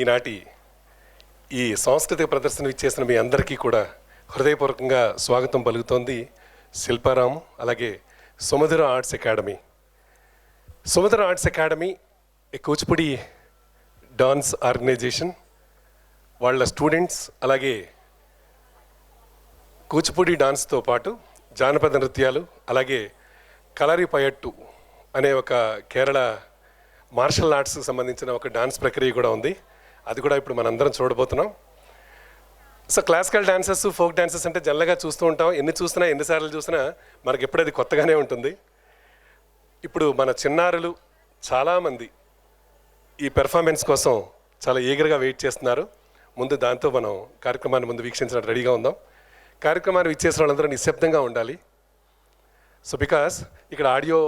ఈనాటి ఈ సాంస్కృతిక ప్రదర్శన ఇచ్చేసిన మీ అందరికీ కూడా హృదయపూర్వకంగా స్వాగతం పలుకుతోంది శిల్పారాము, అలాగే సుమధుర ఆర్ట్స్ అకాడమీ. సుమధుర ఆర్ట్స్ అకాడమీ ఏ కూచిపూడి డాన్స్ ఆర్గనైజేషన్. వాళ్ళ స్టూడెంట్స్ అలాగే కూచిపూడి డాన్స్తో పాటు జానపద నృత్యాలు, అలాగే కలారి పయట్టు అనే ఒక కేరళ మార్షల్ ఆర్ట్స్కి సంబంధించిన ఒక డాన్స్ ప్రక్రియ కూడా ఉంది. అది కూడా ఇప్పుడు మనందరం చూడబోతున్నాం. So classical dances, folk dances అంటే జనరల్గా చూస్తూ ఉంటాం. ఎన్నిసార్లు చూసినా మనకి ఎప్పుడు అది కొత్తగానే ఉంటుంది. ఇప్పుడు మన చిన్నారులు చాలామంది ఈ పెర్ఫార్మెన్స్ కోసం చాలా ఈగర్గా వెయిట్ చేస్తున్నారు. ముందు దాంతో మనం కార్యక్రమాన్ని ముందు వీక్షించడానికి రెడీగా ఉందాం. కార్యక్రమాన్ని ఇచ్చేసిన వాళ్ళందరూ నిశ్శబ్దంగా ఉండాలి. సో బికాస్ ఇక్కడ ఆడియో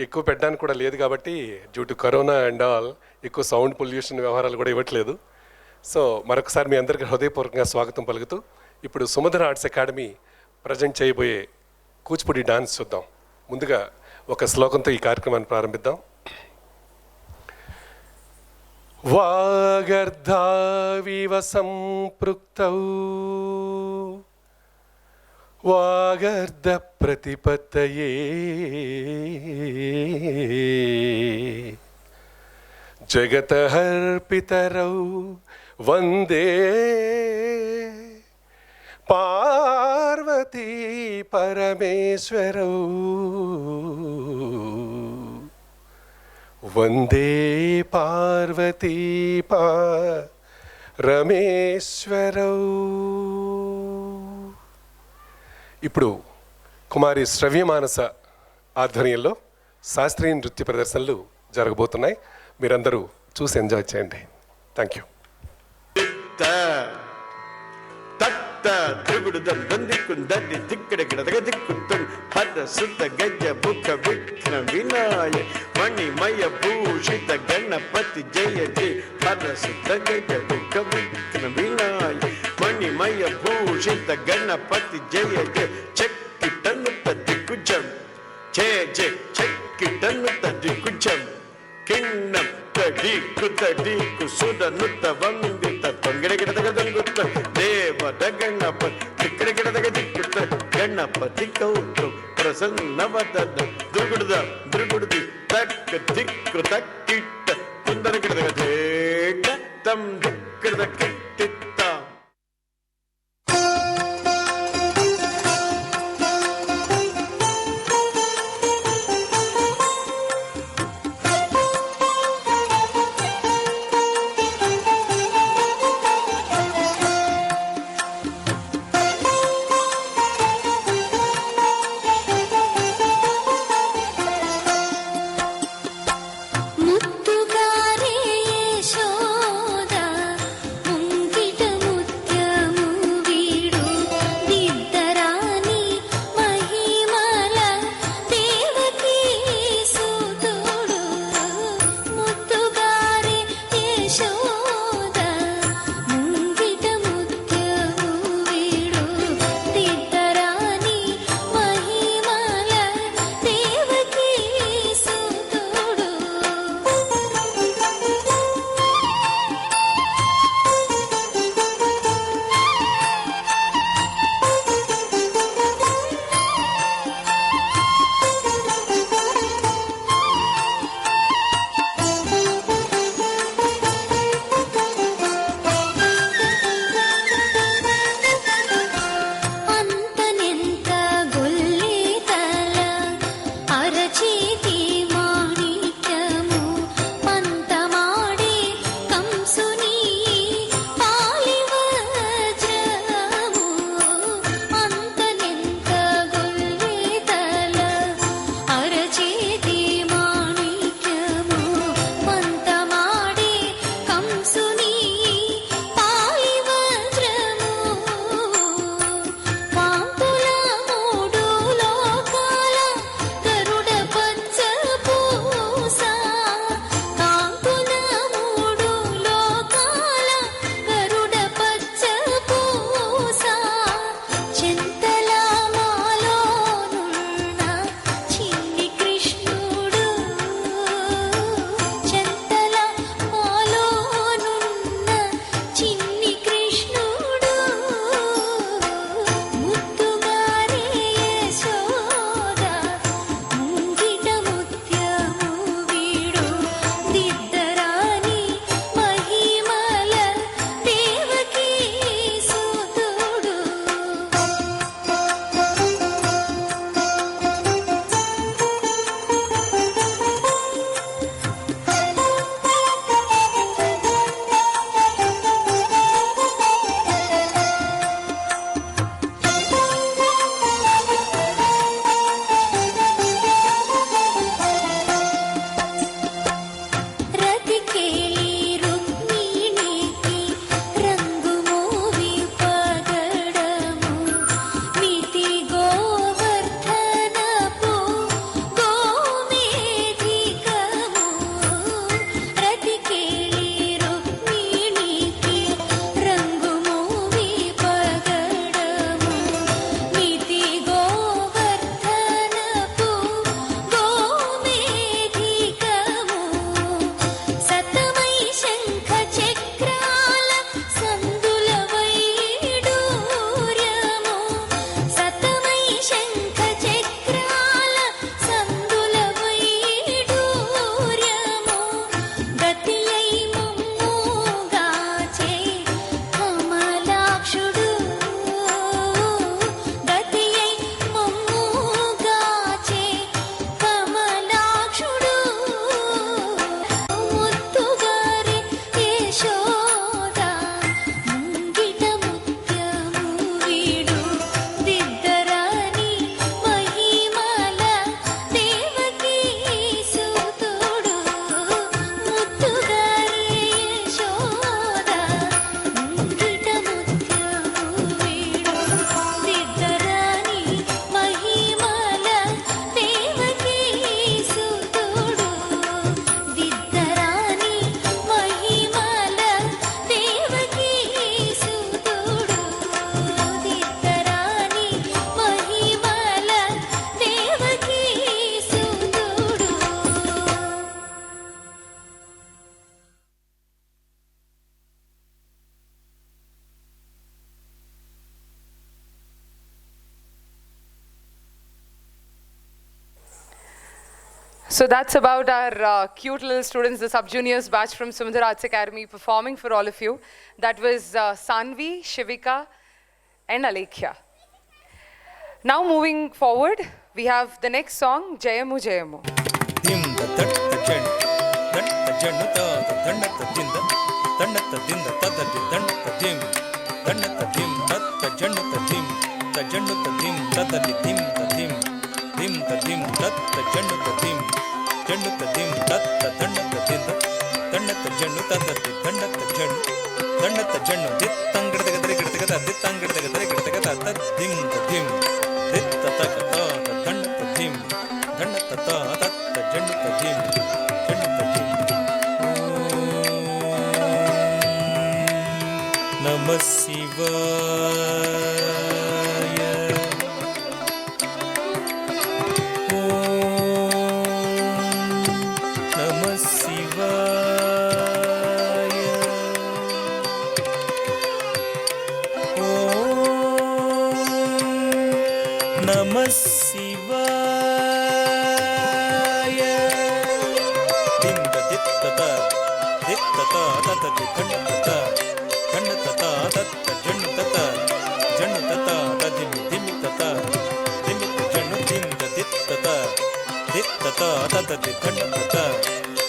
ఎక్కువ పెట్టడానికి కూడా లేదు కాబట్టి, due to corona and all ఎక్కువ సౌండ్ పొల్యూషన్ వ్యవహారాలు కూడా ఇవ్వట్లేదు. సో మరొకసారి మీ అందరికీ హృదయపూర్వకంగా స్వాగతం పలుకుతూ ఇప్పుడు సుమధుర ఆర్ట్స్ అకాడమీ ప్రజెంట్ చేయబోయే కూచిపూడి డాన్స్ చూద్దాం. ముందుగా ఒక శ్లోకంతో ఈ కార్యక్రమాన్ని ప్రారంభిద్దాం. వాగర్ధావివ సంపృక్తౌ వాగర్ధ ప్రతిపత్తయే జగతఃపితరౌ వందే పార్వతీ పరమేశ్వరౌ వందే పార్వతీ పరమేశ్వరౌ. ఇప్పుడు కుమారి శ్రవ్యమానస ఆధ్వర్యంలో శాస్త్రీయ నృత్య ప్రదర్శనలు జరగబోతున్నాయి. మీరందరూ చూసి ఎంజాయ్ చేయండి. Thank you. మణిమయ భూషిత గణపతి జయ జయ హరసుత గజ బుక విఘ్న వినాయ మణిమయ భూషిత గణపతి జయ జయ చెక్కిటను తదికుజం జయ జయ చెక్కిటను తదికుజం కిన్నం తడికు తడికు సురనుత వందిత తొంగిడగిడదగదంగుత దేవ గణపతి తిక్కడగిడదగ దిక్కుత గణపతి కౌతు ప్రసన్నవదన దుర్గుడుద దుర్గుడుది తక్క దిక్కు తక్కిట్ట కుందరగిడదగ దేక తం దిక్కడద కిట్టిత్త. ముత్తుగారే Yashoda ముంగ So that's about our cute little students, the sub-juniors batch from Sumitra Arts Academy performing for all of you. That was Sanvi, Shivika and Alekhya. Now moving forward, we have the next song, Jayamu Jayamu. ಧಿಂ ತಟ್ಟ ಜಣ್ ದಂಡ ಜಣ್ಣು ತಾತ ದಂಡತ ದಿಂದ ದಂಡತ ದಿಂದ ತದದಿ ದಂಡತ ಧಿಂ ದಂಡತ ಧಿಂ ತತ್ತ ಜಣ್ಣುತ ಧಿಂ ತ ಜಣ್ಣುತ ಧಿಂ ತದದಿ ಧಿಂ ತ ಧಿಂ ಧಿಂ ತ ಧಿಂ ತತ್ತ ಜಣ್ಣುತ ಧಿಂ ಜಣ್ಣುತ ಧಿಂ ತತ್ತ ದಂಡತ ದಿಂದ ದಂಡತ ಜಣ್ಣು ತದದಿ ದಂಡತ ಜಣ್ಣು ದಂಡತ ಜಣ್ಣು ದಿತ್ತಂಗಡದಗದರೆ ಗಿಡದಗದ ದಿತ್ತಂಗಡದಗದರೆ ಗಿಡದಗದ ತದ್ ಧಿಂ ತ ಧಿಂ ದಿತ್ತ ತಕ ತಾತ ದಂಡತ ಧಿಂ ದಂಡತ ತಾ ತತ್ತ ಜಣ್ಣುತ ಧಿಂ ಜಣ್ಣುತ ಧಿಂ ನಮಃ ಶಿವಾಯ ನಮಃ ಶಿವಾಯ ನಮಃ ಶಿವಾಯ ದಿಂದ ದಿತ್ತತ ದಿತ್ತತ ತತತಿ ಖಂಡತತ ಖಂಡತತ ತತ್ತ ಜಣ್ಣುತತ ಜಣ್ಣುತತ ತದಿಮಿ ದಿಮಿತತ ದಿಮಿತ ಜಣ್ಣು ದಿಂದ ದಿತ್ತತ ದಿತ್ತತ ತತತಿ ಖಂಡತತ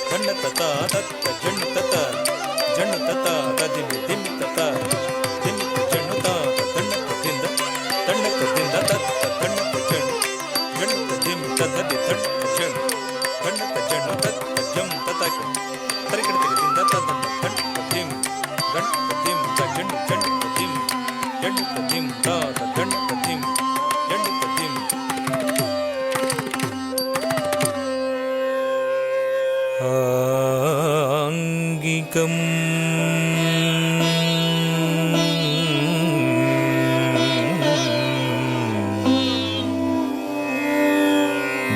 ಖಂಡತತ ತತ್ತ ಜಣ್ಣುತತ ಜಣ್ಣುತತ ತದಿಮಿ ದಿಮಿತತ ದಿಮಿತ ಜಣ್ಣುತ ದಂಡಕದಿಂದ ದಂಡಕದಿಂದ ತತ್ತ ದಂಡಕ ಜಣ್ಣು ಜಣ್ಣುತ ದಿಮಿ ತದದಿ ದಂಡಕ ಜಣ್ಣು ದಂಡಕ ಜಣ್ಣು ತತ್ತ ಜಂ ತತಕ ತರಿಕಡದಿಂದ ತದನ್ನ ದಂಡಕ ದಿಂ ದಂಡಕ ದಿಂ ತ ಜಣ್ಣು ಜಣ್ಣುತ ದಿಂ ಜಣ್ಣುತ ದಿಂ ತಾತ ದಂಡಕ ದಿಂ ಜಣ್ಣುತ ದಿಂ ಆಂಗಿಕಂ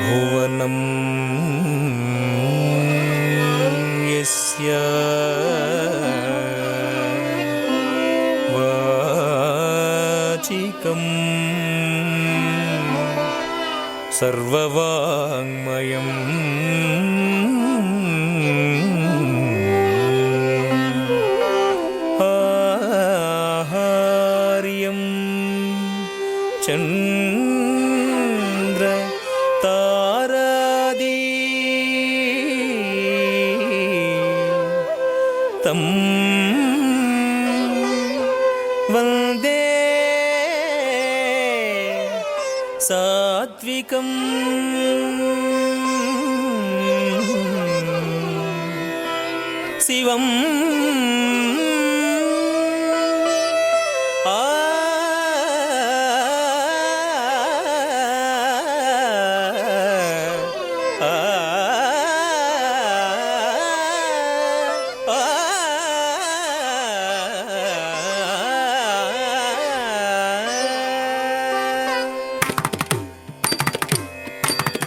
ಭುವನಂ ಯಸ್ಯ ವಾಚಿಕಂ ಸರ್ವವಾङ्ಮಯಂ ಆಹಾರ್ಯಂ ಚಂದ್ರ ತಾರಾದಿ ತಂ ವಂದೇ ಸಾತ್ವಿಕಂ ಶಿವಂ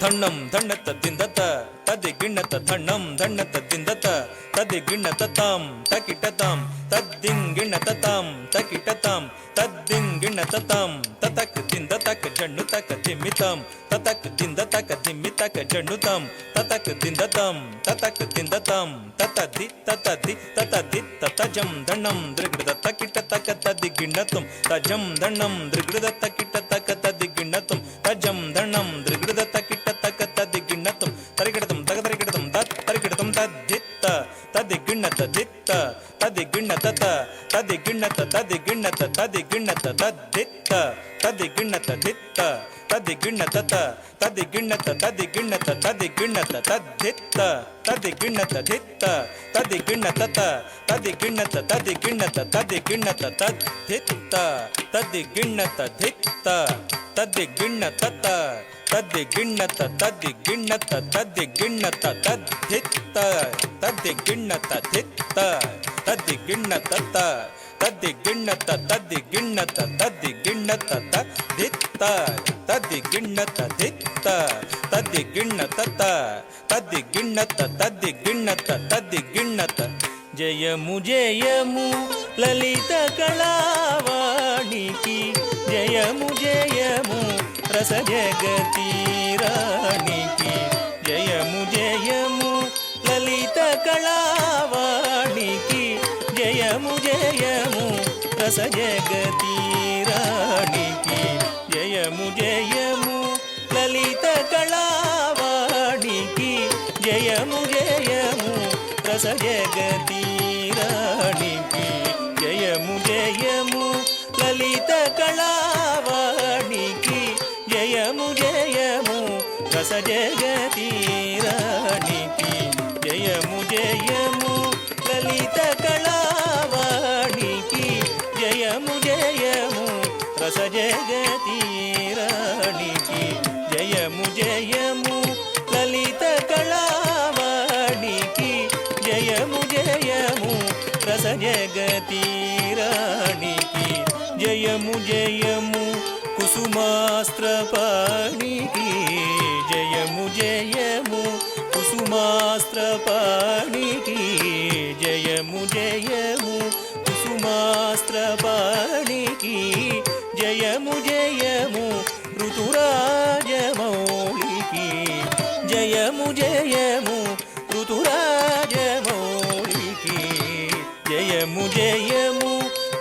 ಧಣ್ಣಂ ಧಣ್ಣತ ದಿಂದತ ತದಿ ಗಿಣ್ಣತ ಧಣ್ಣಂ ಧಣ್ಣತ ದಿಂದತ ತದಿ ಗಿಣ್ಣತ ತಾಂ ತಕಿಟ ತಾಂ ತದ್ದಿಂಗಿಣ್ಣತ ತಾಂ ತಕಿಟ ತಾಂ ತದ್ದಿಂಗಿಣ್ಣತ ತಾಂ ತತಕ್ ದಿಂದ ತಕ ಜಣ್ಣು ತಕ ದಿಮ್ಮಿತಾಂ ತತಕ್ ದಿಂದ ತಕ ದಿಮ್ಮಿತಕ ಜಣ್ಣು ತಾಂ ತತಕ್ ದಿಂದ ತಾಂ ತತಕ್ ದಿಂದ ತಾಂ ತತದಿ ತತದಿ ತತದಿ ತತಜಂ ಧಣ್ಣಂ ದೃಗೃದ ತಕಿಟ ತಕ ತದಿ ಗಿಣ್ಣತುಂ ತಜಂ ಧಣ್ಣಂ ದೃಗೃದ ತಕಿಟ ತಕ ತದಿ ಗಿಣ್ಣತುಂ ತಜಂ ಧಣ್ಣಂ ದೃಗೃದ ತಕಿಟ ತಕ ತದಿ ಗಿಣ್ಣತುಂ ತರಿಗಿಡತಂ ತಗ ತರಿಗಿಡತಂ ತತ್ ತರಿಗಿಡತಂ ತದ್ದಿತ್ತ ತದಿ ಗಿಣ್ಣತ ದಿತ್ತ ತದಿ ಗಿಣ್ಣತ ತದಿ ಗಿಣ್ಣತ ತದಿ ಗಿಣ್ಣತ ತದಿ ಗಿಣ್ಣತ ತದ್ದಿತ್ತ ತದಿ ಗಿಣ್ಣತ ದಿತ್ತ ತದಿ ಗಿಣ್ಣತ ತದಿ ಗಿಣ್ಣತ ತದಿ ಗಿಣ್ಣತ ತದಿ ಗಿಣ್ಣತ ತದ್ದಿತ್ತ ತದಿ ಗಿಣ್ಣತ ದಿತ್ತ ತದಿ ಗಿಣ್ಣತ ತದಿ ಗಿಣ್ಣತ ತದಿ ಗಿಣ್ಣತ ತದಿ ಗಿಣ್ಣತ ತದ್ದಿತ್ತ ತದಿ ಗಿಣ್ಣತ ದಿತ್ತ ತದಿ ಗಿಣ್ಣತ ತದಿ ಗಿಣ್ಣತ ತದಿ ಗಿಣ್ಣತ ತದಿ ಗಿಣ್ಣತ ತದ್ದಿತ್ತ ತದಿ ಗಿಣ್ಣತ ದಿತ್ತ ತದಿ ಗಿಣ್ಣತ ತದಿ ಗಿಣ್ಣತ ತದಿ ಗಿಣ್ಣತ ತದಿ ಗಿಣ್ಣತ ತದ್ದಿತ್ತ ತದಿ ಗಿಣ್ಣತ ದಿತ್ತ ತದಿ ಗಿಣ್ಣತ ತದಿ ಗಿಣ್ಣತ ತದಿ ಗಿಣ್ಣತ ತದಿ ಗಿಣ್ಣತ జయము జయము లలిత కళావాణికి జయము జయము రస జగతి రాణికి జయము రస జగతి రాణికి జయము జయము లలిత కళావాణికి జయము జయము రస జగతి రాణికి జయము జయము లలిత కళావాణికి జయము జయము రస జగతి రాణికి జయము జయము లలిత కళావాణికి జయము జయము రస జగతి రాణికి జయము జయము లలిత కళావాణికి జయము జయము రస జగతి రాణికి జయము జయము కుసుమాస్త్రపాణికి జయము జయము కుసుమాస్త్రపాణికి జయము జయము కుసుమాస్త్రపాణికి జయము జయము ఋతురాజమౌళికి జయము జయము ఋతురాజమౌళికి జయము జయము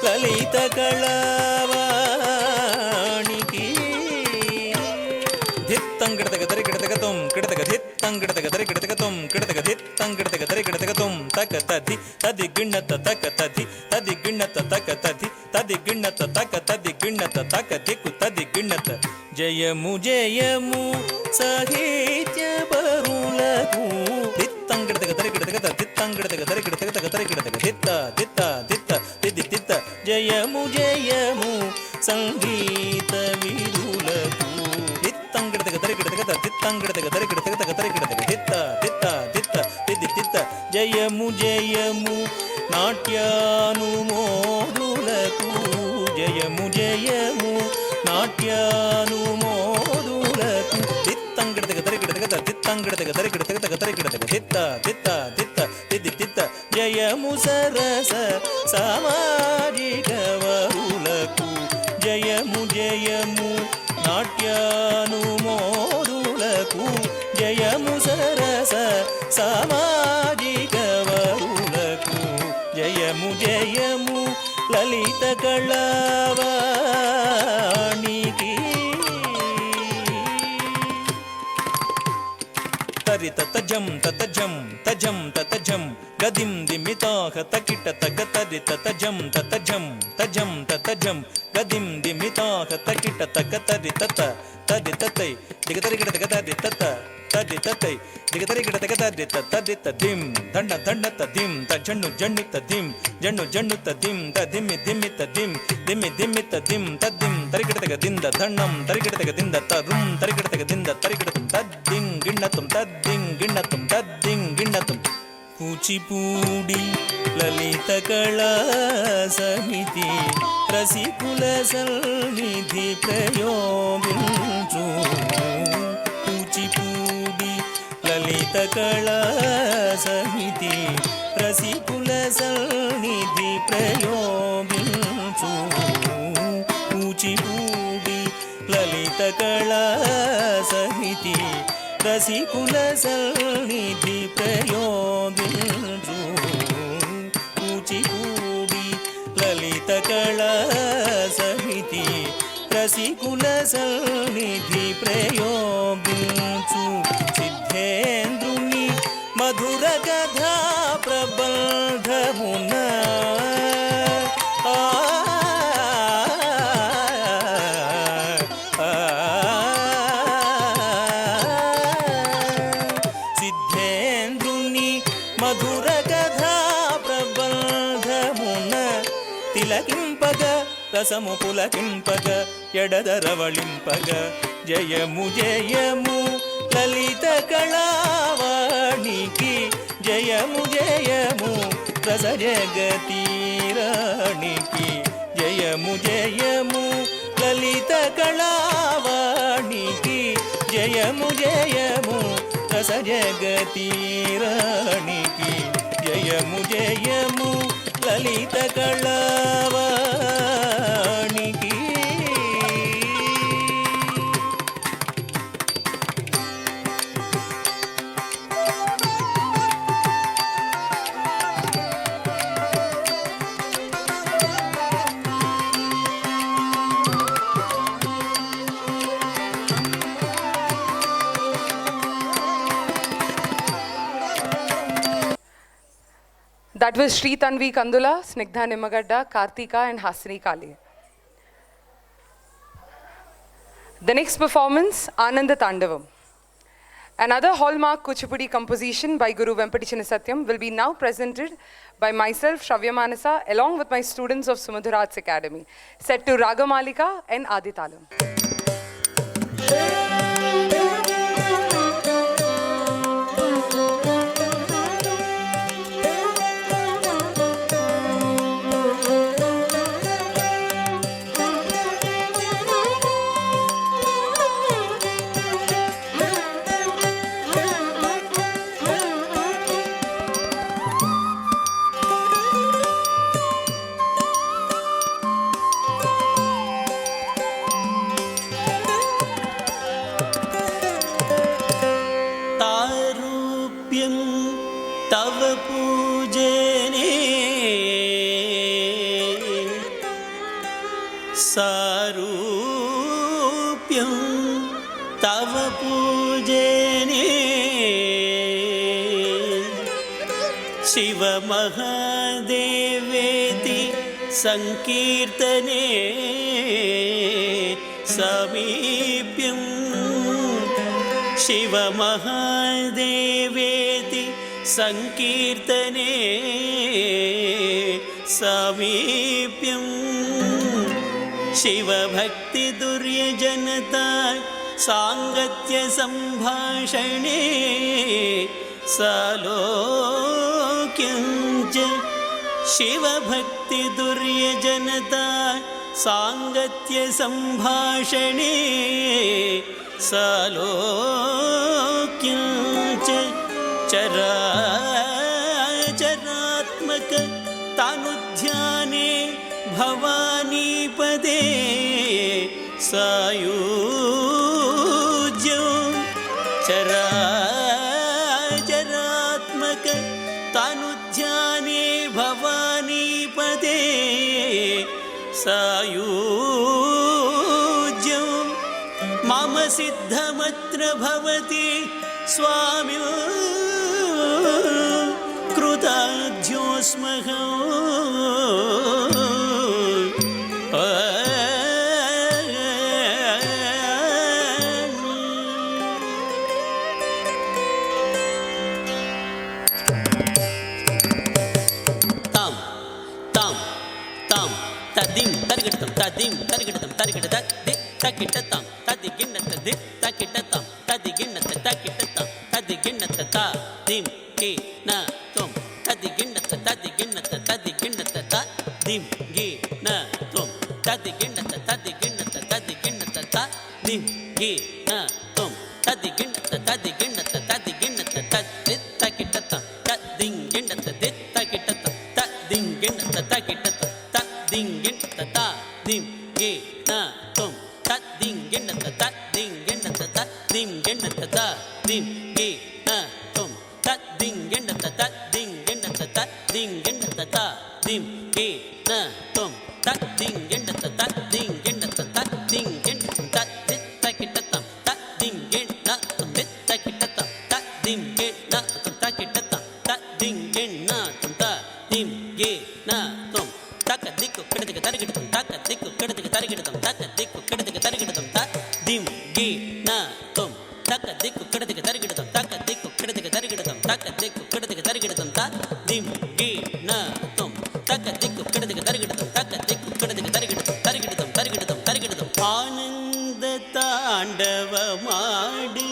లలిత కళావాణికి ధిత్తం గిడతగ దరి గిడతగతం గిడతగ ధిత్తం గిడతగ దరి గిడతగతం గిడతగ ధిత్తం గిడతగ దరి గిడతగతం తక తది తది గిన్నత తక తది తది గిన్నత తక తది తది గిన్నత తక తది గిన్నత తక దిక్కు తది గిన్నత జయము జయము సాహిత్య పరులకు ధిత్తం గిడతగ దరి గిడతగత ధిత్తం గిడతగ దరి గిడతగత దరి గిడతగ ధిత్త ధిత్త ధిత్త దిది దిత్త జయము జయము సంగీత విరులకు దిత్తంగిడతగ దరిగిడతగత దిత్తంగిడతగ దరిగిడతగత దరిగిడతగ దిత్త దిత్త దిత్త దిది దిత్త జయము జయము నాట్యానుమోదులకు జయము జయము నాట్యానుమోదులకు దిత్తంగిడతగ దరిగిడతగత దిత్తంగిడతగ దరిగిడతగత దరిగిడతగ దిత్త దిత్త దిత్త దిది దిత్త జయము సరస సామాజిక వరులకు జయము జయము నాట్యానుమోదులకు జయము సరస సామాజిక వరులకు జయము జయము లలిత కళావాణికి తరిత తజం తతజం తజం తతజం గదిం దిమితాహ తకిట తగ తరిత తజం తతజం తజం తతజం గదిం దిమితాహ తకిట తగ తరి తత తది తతై దిగతరి గిడ తగ తది తత తది తతై దిగతరి గిడ తగ తది తది తదిం దండ దండ తదిం తజన్ను జన్ను తదిం జన్ను జన్ను తదిం తదిమి దిమి తదిం దిమి దిమి తదిం తదిం తరిగిడ తగ దింద దండం తరిగిడ తగ దింద తరుం తరిగిడ తగ దింద తరిగిడ తద్దిం గిన్నతం తద్దిం గిన్నతం తద్దిం గిన్నతం కూచిపూడి లలిత కళా సమితి రసికుల సన్నిధి ప్రయోగించు కూచిపూడి లలిత కళా సమితి రసికుల సన్నిధి ప్రయోగించు కూచిపూడి లలిత కళా సమితి రసికుల సన్నిధి ప్రయోగించు కూచిపూడి లలిత కళా సమితి రసికుల సన్నిధి ప్రయోగించు సిద్ధేంద్రుని మధుర కథా ప్రబంధమున సిద్ధేంద్రుని మధుర కథా ప్రబంధమున తిలకింపగ రసము పులకింపగ ఎడదరవళింపగ జయము జయము లలిత కళావాణికి జయము జయము రస జగతి రాణికి జయము జయము లలిత కళావాణికి జయము జయము రస జగతి రాణికి జయము జయము లలిత కళావాణికి That was Sri Tanvi Kandula, Snigdha Nimagadda, Kartika and Hasini Kali. The next performance, Ananda Tandavam. Another hallmark Kuchipudi composition by Guru Venkateshwara Satyam will be now presented by myself, Shravya Manasa, along with my students of Sumadhura Arts Academy, set to Ragamalika and Aditalam. तव पूजने सारूप्यं तव पूजने शिव महादेवेति संकीर्तने समीप्यं शिव महादेवेति संकीर्तने समीप्यं शिवभक्ति दुर्यजनता सांगत्य संभाषणे सालोक्यं च शिवभक्ति दुर्यजनता सांगत्य संभाषणे सालोक्यं च चराचरात्मक तानुध्याने भवानीपदे सायुज्यो चराचरात्मक तानुध्याने भवानीपदे सायुज्यो मम सिद्धमत्र भवति स्वामी कृताध्योऽस्मः तां तां तां तदिं तर्गिडतं तदिं तर्गिडतं तर्गिडत तकिटतां तदिगिण्णत दि तकिटतां तदिगिण्णत तकिटतां तदिगिण्णत ता दिं के न त्वं तदिगिण्णत तदिगिण्णत तदिगिण्णत ता दिं गे न त्वं तदिगिण्णत तदिगिण्णत तदिगिण्णत ता दिं गे न त्वं तदिगिण्णत तदिगिण्णत तदिगिण्णत तदि तकिटतां तदिगिण्णत दि तकिटतां तदिगिण्णत तकिटतां तदिगिण्णत ता दिं गे न त्वं तदिगिण्णत तदिगिण्णत तदिगिण्णत ता दिं गे न त्वं तदिगिण्णत तदिगिण्णत तदिगिण्णत ता दिं गे न त्वं तदिगिण्णत तदिगिण्णत तदिगिण्णत तदि तकिटतां तदिगिण्ण त्वं दि तकिटतां तदिं गे न त्वं तकिटतां तदिगिण्ण त्वं तदिं गे न त्वं तकदिक्कु किडदिक तरिगिडतं तकदिक्कु किडदिक तरिगिडतं तकदिक्कु किडदिक तरिगिडतं तदिं गे न त्वं तकदिक्कु किडदिक तरिगिडतं तकदिक्कु किडदिक तरिगिडतं तकदिक्कु किडदिक तरिगिडतं तदिं गे न त्वं तकदिक्कु किडदिक तरिगिडतं तकदिक्कु किडदिक तरिगिडतं तरिगिडतं तरिगिडतं तरिगिडतं आनंद तांडवमाडि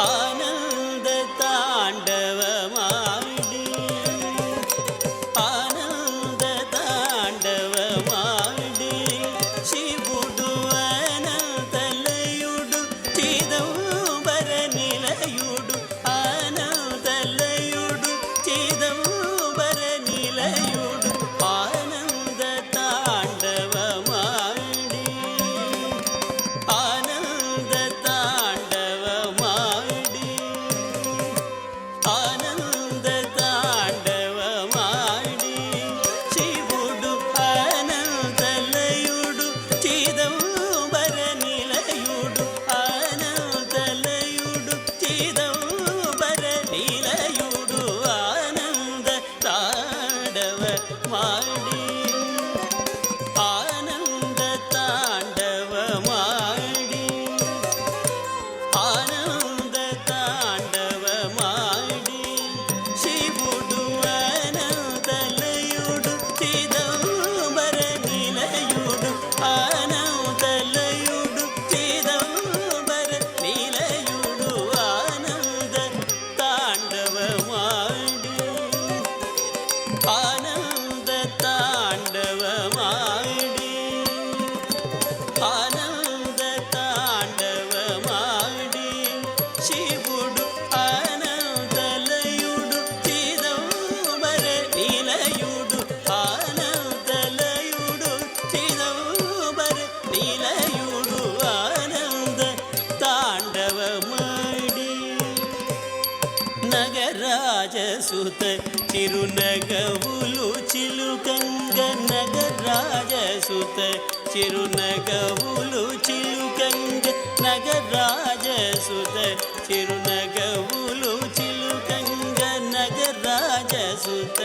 आनंद तांडवमाडि आनंद तांडवमाडि शिवुडु अनंतलयुडु चिदंबर निलयुडु अनंतलयुडु चिदंबर సుత చిరునగవులు చిలుకంగ నగరాజ సుత చిరునగవులు చిలుకంగ నగరాజ సుత చిరునగవులు చిలుకంగ నగరాజ సుత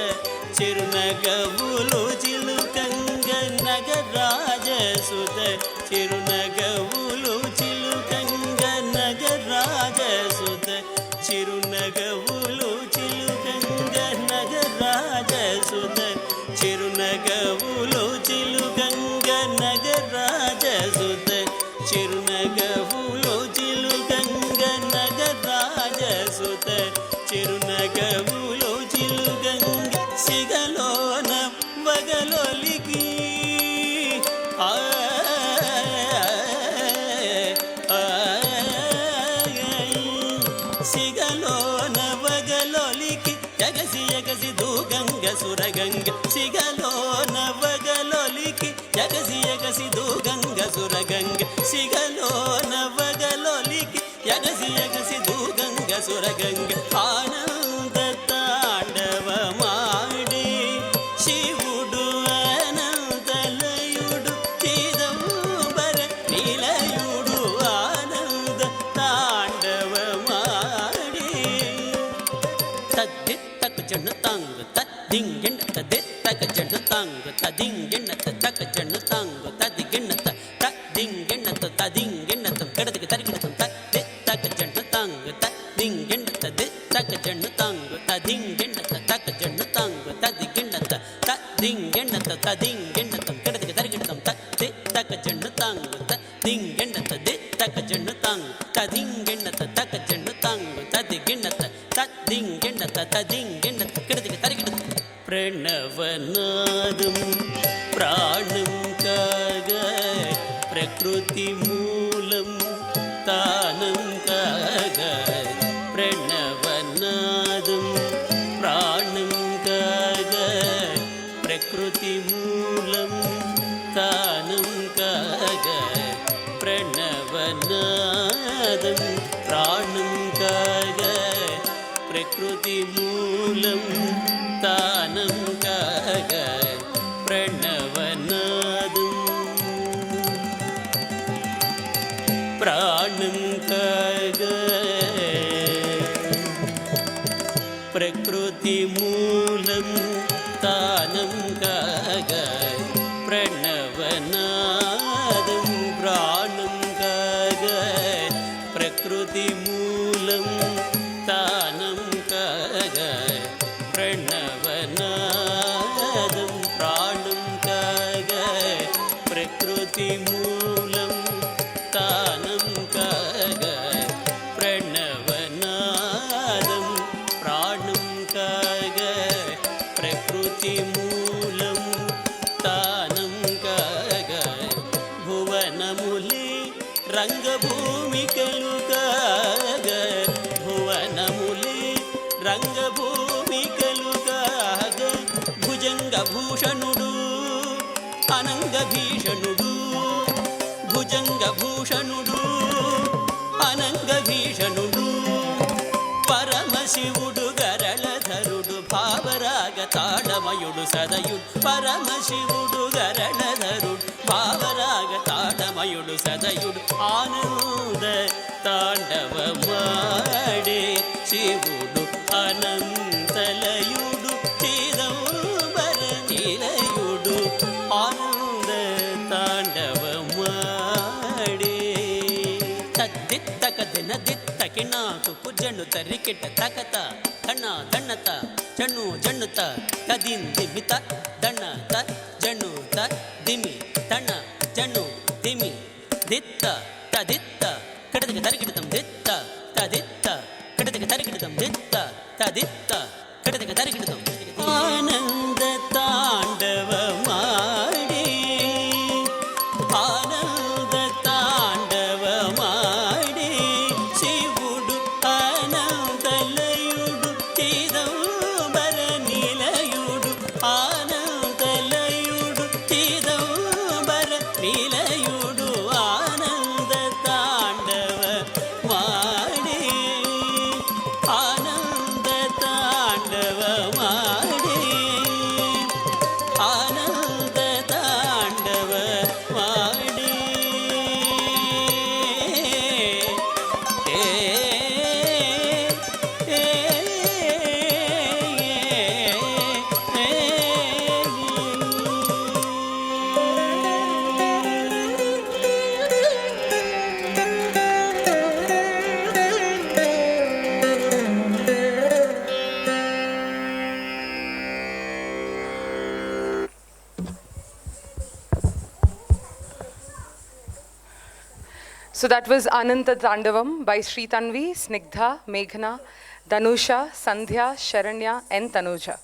చిరునగవులు చిలుకంగ నగరాజ సుత చిరునగవులు చిలుకంగ నగరాజ సుత చిరునగవులు చిలుకంగ నగరాజ సుత చిరునగవులు చిలుకంగ నగరాజ సుత చిరునగవులు చిలుకంగ నగరాజ సుత చిరునగవులు చిలుకంగ సిగలోన వగలొలికి సిగలోన వగలొలికి ఎగసి ఎగసి దూగంగ సురగంగ సిగలోన వగలొలికి ఎగసి ఎగసి దూగంగ సురగంగ సిగలోన వగలొలికి ఎగసి ఎగసి దూగంగ సురగంగ ఆనంద తాండవమాడి శివుడు అనంతలయుడు చిదంబర నిలయుడు ఆనంద తాండవమాడి తద్దిత్తక జను తాంగు తద్దింగెన్న తద్దిత్తక జను తాంగు తదింగెన్న తక్క జను తాంగు తదిగెన్న తదింగెన్న తదింగెన్న కడదికి తరిగిన తద్దిత్తక జను తాంగు తదింగెన్న తద్దిత్తక జను తాంగు తదింగెన్న తక్క జను తాంగు తదిగెన్న తదింగెన్న తదింగెన్న కడదికి తరిగిన తద్దిత్తక జను తాంగు తదింగెన్న తద్దిత్తక జను తాంగు తదింగెన్న తక్క జను తాంగు తదిగెన్న తదింగెన్న తదింగెన్న కడదికి తరిగిన ప్రణవనాదం ప్రాణం కాగా ప్రకృతి మూలం తానం కాగా ప్రణవనాదం ప్రాణం కాగా ప్రకృతి మూలం తానం కాగా ప్రణవనాదం ప్రాణం కాగా ప్రకృతి మూలం తానం కాగా ప్రణవనాదం ప్రాణం కాగా ప్రకృతి మూలం తానం కాగా ప్రణవనాదం ప్రాణం కాగా ప్రకృతి మూలం తానం కాగా ప్రణవనాదం ప్రాణం కాగా ప్రకృతి మూలం తానం కాగా ప్రణవనాదం ప్రాణం కాగా ప్రకృతి మూలం తానం కాగా భువనములే రంగభూమికలు కాగా భువనములే రంగభూమికలు కాగా భుజంగ భూషణుడు అనంగ భీషణుడు భుజంగ భూషణుడు అనంగ భీషణుడు పరమశివుడు గరళధరుడు భావరాగ తాళమయుడు సదయుడు పరమశివుడు గరళధరుడు భావరాగ తాళమయుడు సదయుడు ఆనంద తాండవమాడే శివుడు అనంతలయుడు చిదంబర నిలయుడు ఆనంద తాండవమాడే తద్దిత్తక దినదిత్తకి నాకు కుజను తరికిట తకత ధన ధన్నత జను జన్నుత కదిందిమిత ధనత జనుత దిమి తన జను దిమి దిత్త తదిత్త కడదికి తరికిడతం దిత్త తదిత్త కడదికి తరికిడతం దిత్త తదిత్త కడదికి తరికిడతం ఆనంద తాండవమాడి ఆనంద తాండవమాడి శివుడు అనంతలయుడు Chidambara నిలయుడు ఆనంతలయుడు So that was Ananta Tandavam by Sri Tanvi, Snigdha, Meghna, Danusha, Sandhya, Sharanya and Tanuja.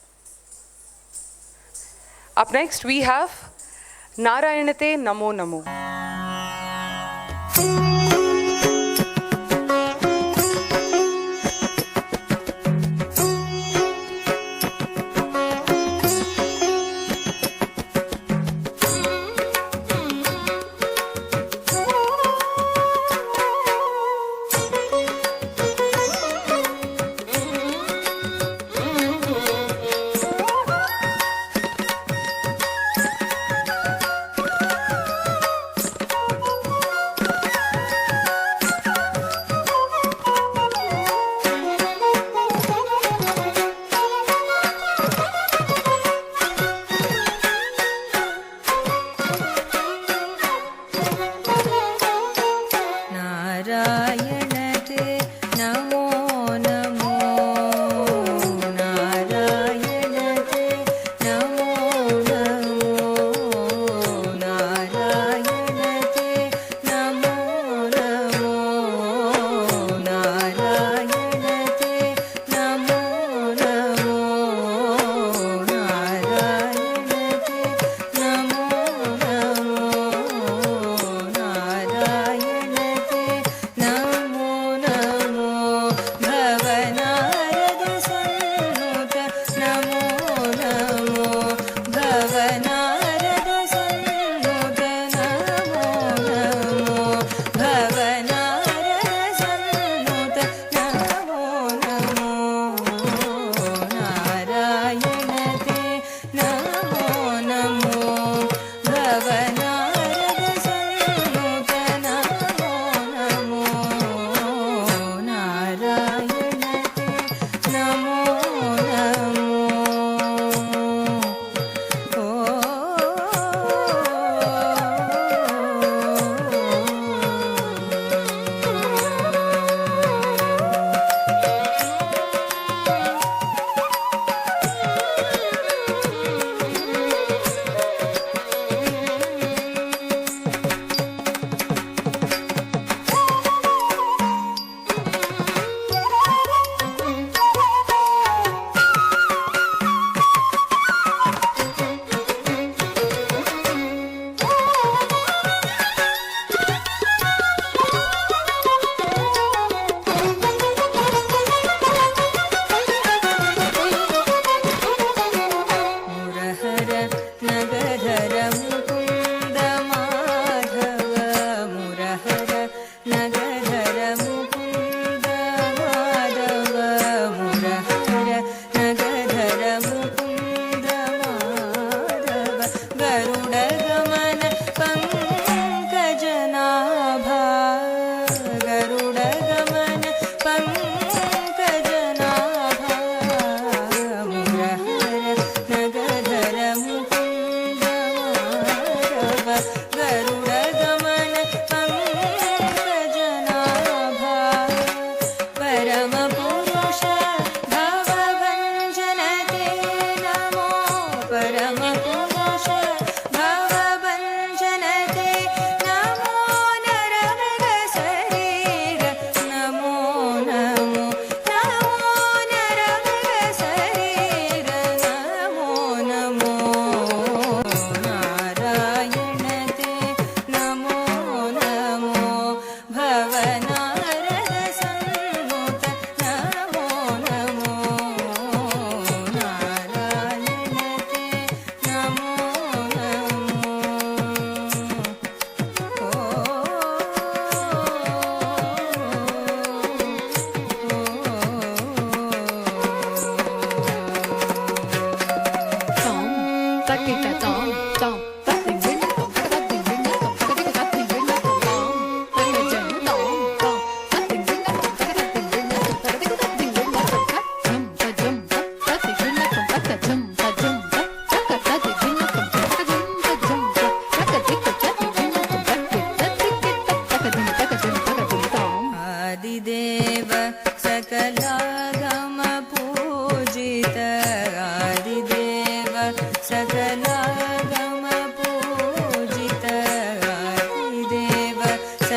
Up next we have Narayanate Namo Namo.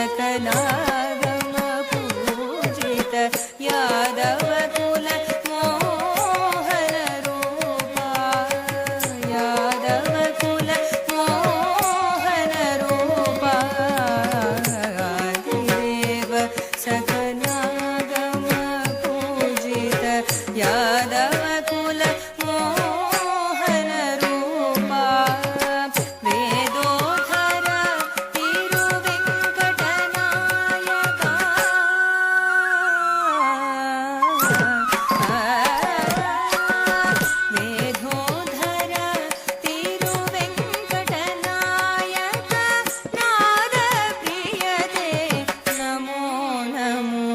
सकला यादव कुल मोहन रूपा यादव कुल मोहन रूपा देव सकलागम पूजित यादव कुल मोहन रूपा वेदोधर तिरुवेंकटनायका वेदोधर तिरुवेंकटनायका नाद प्रियते नमो नमो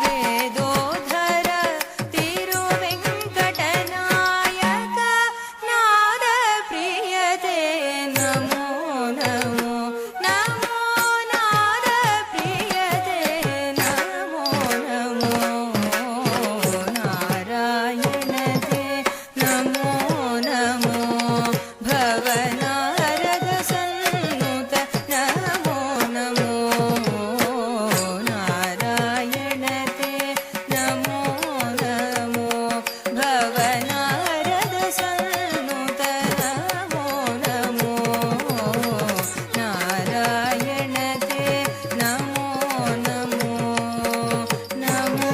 वेदोधर तिरुवेंकटनायक नाद प्रियते नमो नमो नमो नाद प्रियते नमो नमो नारायण ते नमो नमो भवनारद सन्नुत नमो नमो नारायण ते नमो नमो भवनारद सन्नुत नमो नमो नारायण ते Namo Namo Namo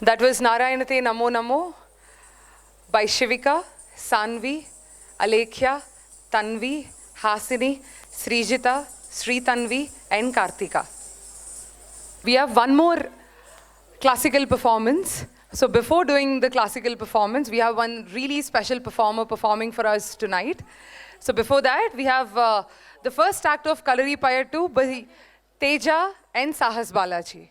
That was Narayanate Namo Namo by Shivika, Sanvi, Alekhya, Tanvi, Hasini, Srijita, Sri Tanvi, and Kartika. We have one more classical performance. So before doing the classical performance, we have one really special performer performing for us tonight. So before that, we have the first act of Kalari Payattu by Teja and Sahas Balaji.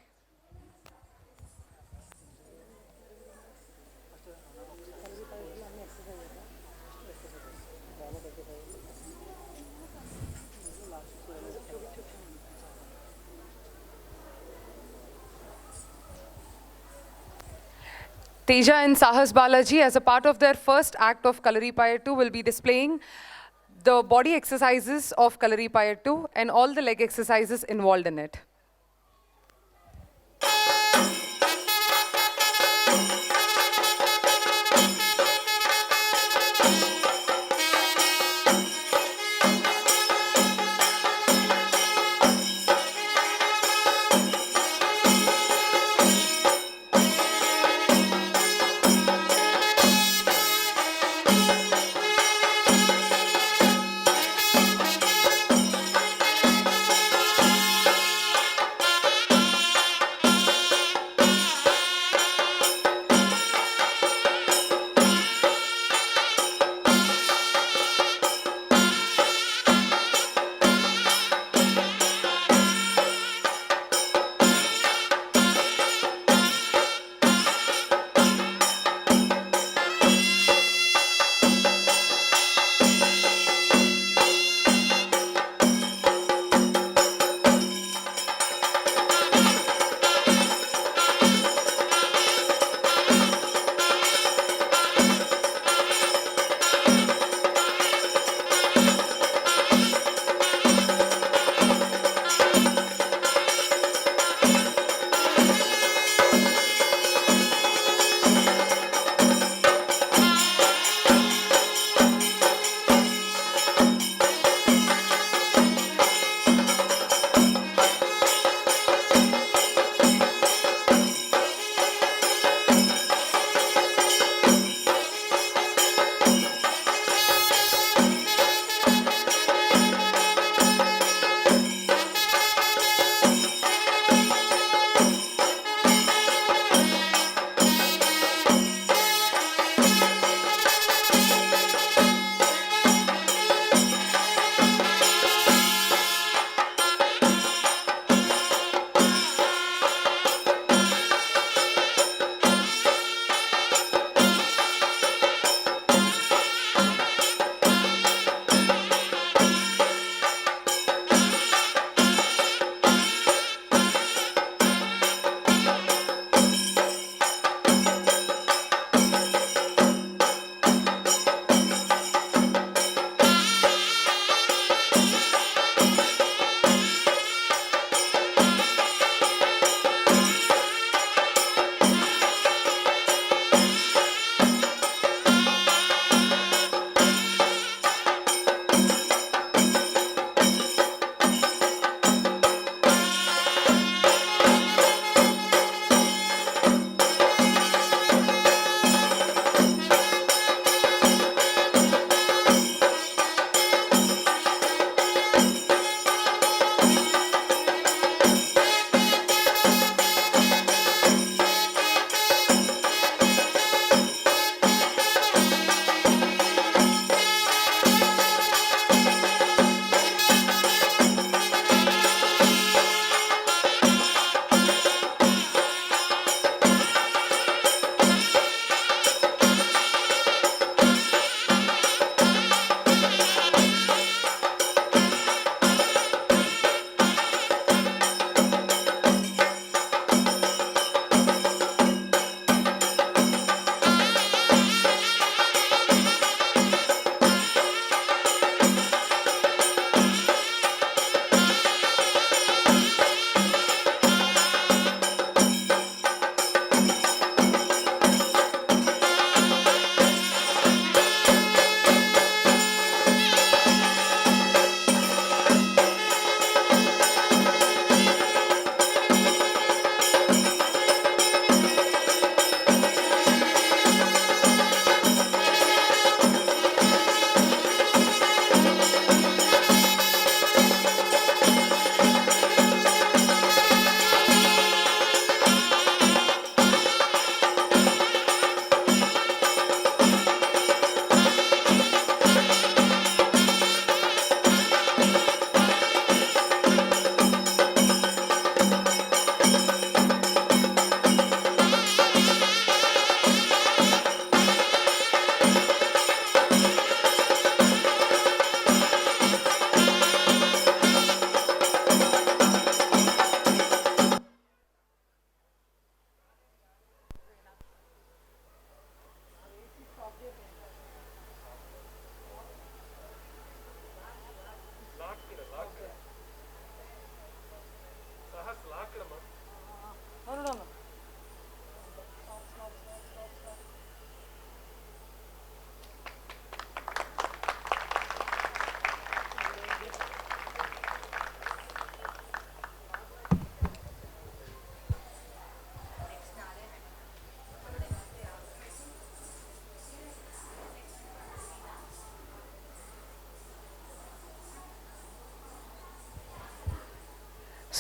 Teja and Sahas Balaji, as a part of their first act of Kalari Payattu, will be displaying the body exercises of Kalari Payattu and all the leg exercises involved in it.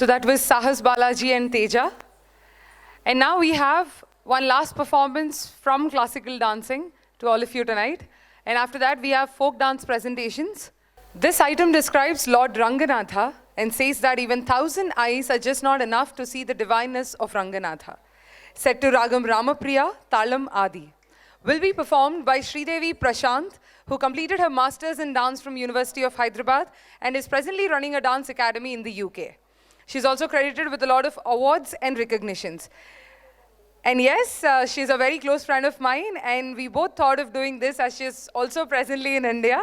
So that was Sahas Balaji and Teja. And now we have one last performance from classical dancing to all of you tonight. And after that, we have folk dance presentations. This item describes Lord Ranganatha and says that even 1,000 eyes are just not enough to see the divineness of Ranganatha. Set to Ragam Ramapriya, Talam Adi. Will be performed by Sridevi Prashant, who completed her Masters in Dance from University of Hyderabad and is presently running a dance academy in the UK. She's also credited with a lot of awards and recognitions. And yes, she's a very close friend of mine, and we both thought of doing this as she's also presently in India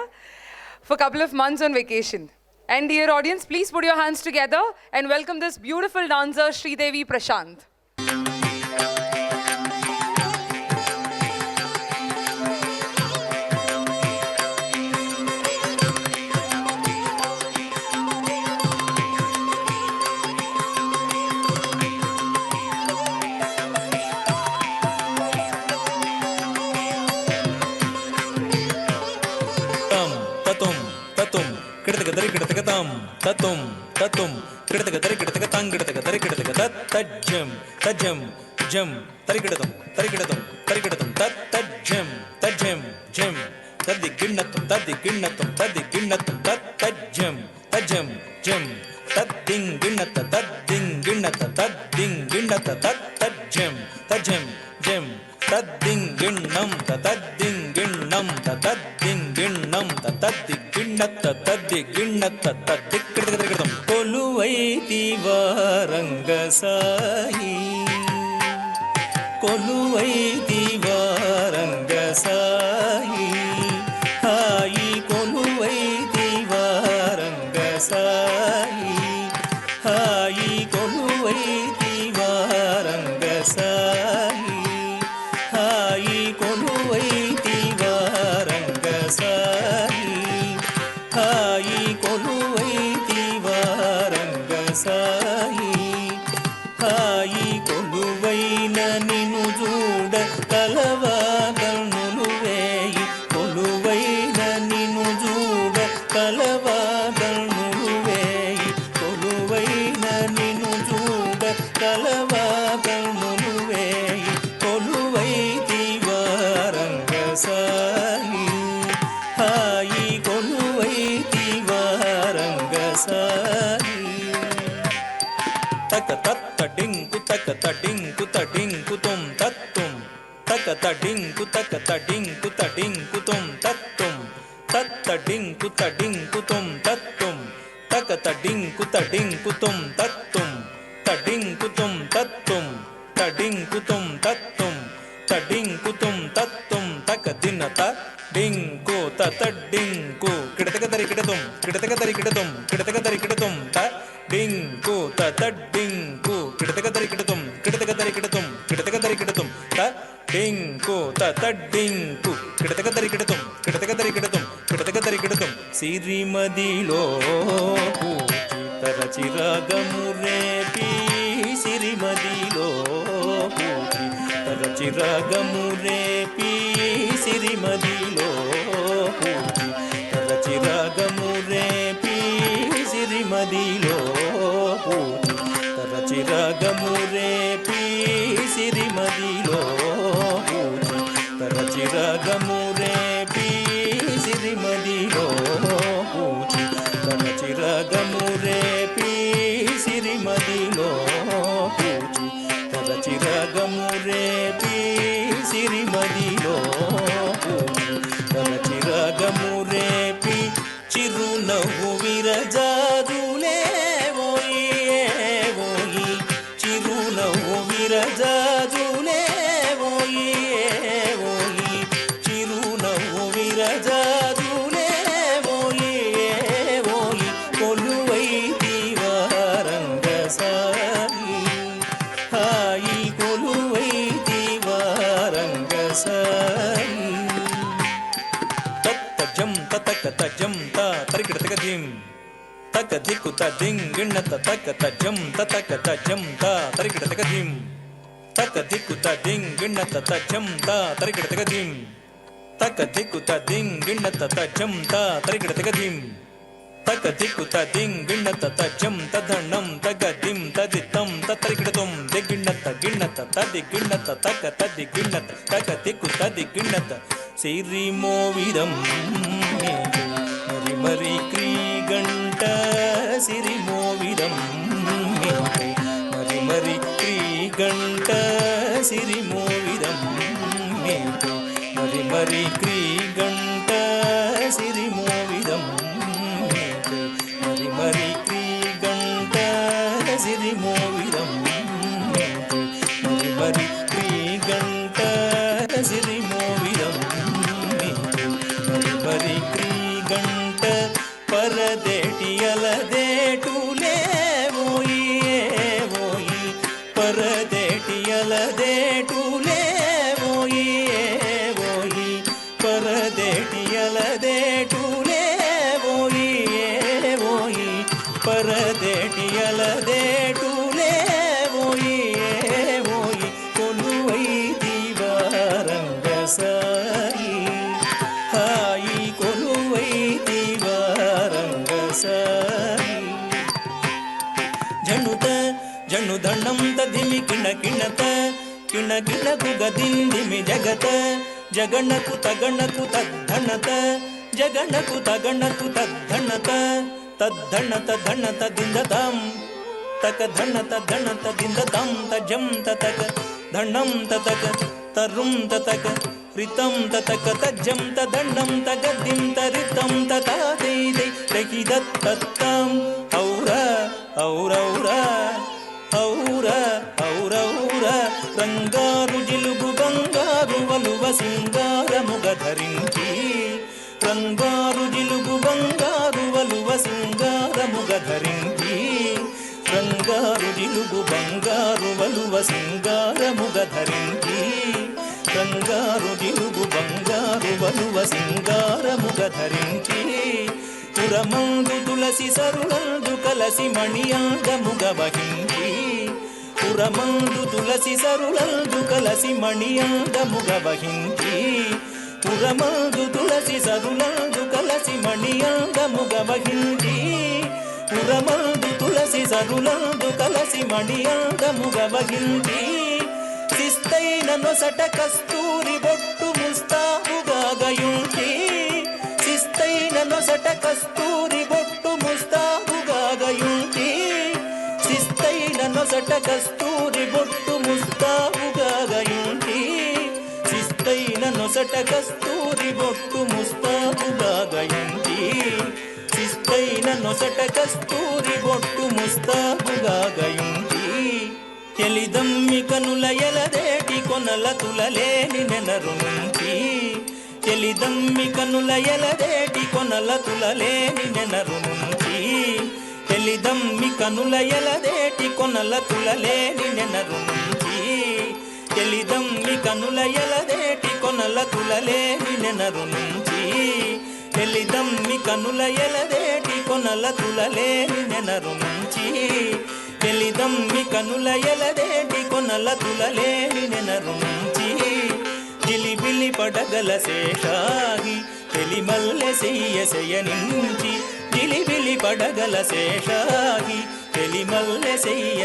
for a couple of months on vacation. And dear audience, please put your hands together and welcome this beautiful dancer, Sridevi Prashant. కిడతగదరికిడతగతాం తతుం తతుం కిడతగదరికిడతగతాంగిడతగదరికిడతగ తజ్జం తజ్జం జం తరికిడతం తరికిడతం తరికిడతం తజ్జం తజ్జం జం తద్దిగిన్నతం తద్దిగిన్నతం తద్దిగిన్నతం తజ్జం తజ్జం జం తద్దింగిన్నత తద్దింగిన్నత తద్దింగిన్నత తజ్జం తజ్జం జం తద్దింగిన్నం తద్దింగిన్నం తద్దింగిన్నం తద్దిగిన్నత తద్దిగిన్నత తద్దిక్కిడతగదరికిడతం కొలువైతివా రంగసాయి కొలువైతివా రంగసాయి హాయి కొలువైతివా రంగసాయి హాయి కొలువైతివా రంగసాయి హాయి కొలువైతివా రంగసాయి హాయి కొలువైతివా రంగసాయి హాయి కొలువైన నిను చూడ కలవా కన్నులు వేయి కొలువైన నిను చూడ కలవా కన్నులు వేయి కొలువైన నిను చూడ కలవా కన్నులు వేయి కొలువైతివా రంగసాయి హాయి కొలువైతివా రంగసాయి తక తత్త డింకు తక తడింకు తడింకు తుం తత్తుం తక తడింకు తక తడింకు తడింకు తుం తత్తుం తత్త డింకు తడింకు తుం తత్తుం తక తడింకు తడింకు తుం తత్తుం తడింకు తుం తత్తుం తడింకు తుం తత్తుం తడింకు తుం తత్తుం తక దినత డింకు తతడింకు కిడతగదరికిడతుం కిడతగదరికిడతుం కిడతగదరికిడతుం త డింకు తతడింకు కిడతగదరికిడతుం కిడతగదరికిడతుం కిడతగదరికిడతుం త డింకు తతడింకు కిడతగదరికిడతుం కిడతగదరికిడతుం కిడతగదరికిడతుం సిరిమదిలో పూచి తరచిరాగము రేపి సిరిమదిలో పూచి తరచిరాగము రేపి సిరిమదిలో పూచి తరచిరాగము రేపి సిరిమదిలో పూచి తరచిరాగము రేపి సిరిమదిలో పూచి తరచిరాగము రేపి సిరిమదిలో పూచి తరచిరాగము రేపి సిరిమదిలో పూచి తరచిరాగము రేపి సిరిమదిలో పూచి తరచిరాగము రేపి చిరునవ్వు విరజాదులే ఓయి ఓయి చిరునవ్వు విరజాదులే ఓయి ఓయి చిరునవ్వు విరజాదులే ఓయి ఓయి కొలువైతివా రంగసాయి హాయి కొలువైతివా రంగసాయి తత్తజం తతకతజం త తరికిడతగదిం తక దిక్కు తదింగిణత తక తజం తతకతజం త తరికిడతగదిం తక దిక్కు తదింగిణత తజం త తరికిడతగదిం తక దిక్కు తదింగిణత తజం త తరికిడతగదిం తక దిక్కు తదింగిణత తజం తధణం తగదిం తదితం తత్రికిడతం దిగిణత గిణత తదిగిణత తక తదిగిణత తక దిక్కు తదిగిణత సిరిమోవిరం మరి మరి క్రీగంట సిరిమోవిరం మరి మరి క్రీగంట సిరిమోవిరం మరి మరి క్రీగంట సిరిమోవిరం మరి మరి క్రీగంట సిరిమోవిరం మరి మరి క్రీగంట సిరిమోవిరం మరి మరి క్రీగంట పరదేటి అలదేటులేవోయి ఓయి పరదేటి అలదేటులేవోయి ఓయి పరదేటి అలదేటులేవోయి ఓయి పరదేటి అలదేటులేవోయి ఓయి కొలువై దివారంగ సాయి హాయి కొలువై దివారంగ సాయి జనుత జనుదండం తదిమి కిణ కిణత కిణ కిణకు గదిందిమి జగత జగణకు తగణకు తద్ధణత జగణకు తగణకు తద్ధణత తద్ధణత ధణత దిందతాం తక ధణత ధణత దిందతాం తజం తతక ధణం తతక తరుం తతక రితం తతక తజ్జం తదండం తగదిం తరితం తతా దై దై తకిదత్తత్తం ఔరా ఔరౌరా ఔరా ఔరౌరా రంగారు జిలుగు బంగారు వలువ సింగారముగ ధరించి రంగారు జిలుగు బంగారు వలువ సింగారముగ ధరించి రంగారు జిలుగు బంగారు వలువ సింగారముగ ధరించి రంగారు జిలుగు బంగారు వలువ సింగారముగ ధరించి పురమందు తులసి సరులందు కలసి మణియాంగముగ వహించి పురమందు తులసి సరులందు కలసి మణియాంగముగ వహించి పురమందు తులసి సరులందు కలసి మణియాంగముగ వహించి పురమందు తులసి సరులందు కలసి మణియాంగముగ వహించి శిస్తైన నొసట కస్తూరి బొట్టు ముస్తాబుగా గయుంచి శిస్తైన నొసట కస్తూరి బొట్టు ముస్తాబుగా గయుంచి శిస్తైన నొసట కస్తూరి బొట్టు ముస్తాబుగా గయుంచి శిస్తైన నొసట కస్తూరి బొట్టు ముస్తాబుగా గయుంచి శిస్తైన నొసట కస్తూరి బొట్టు ముస్తాబుగా గయుంచి ఎలిదమ్మి కనుల ఎలదేటి కొనల తులలేని నెనరు నుంచి ఎలిదమ్మి కనుల ఎలదేటి కొనల తులలేని నెనరు నుంచి ఎలిదమ్మి కనుల ఎలదేటి కొనల తులలేని నెనరు నుంచి ఎలిదమ్మి కనుల ఎలదేటి కొనల తులలేని నెనరు నుంచి ఎలిదమ్మి కనుల ఎలదేటి కొనల తులలేని నెనరు నుంచి ఎలిదమ్మి కనుల ఎలదేటి కొనల తులలేని నెనరు నుంచి జిలిబిలి పడగల శేషాగి తెలిమల్లె సెయ్య నుంచి జిలిబిలి పడగల శేషాగి తెలిమల్లె సెయ్య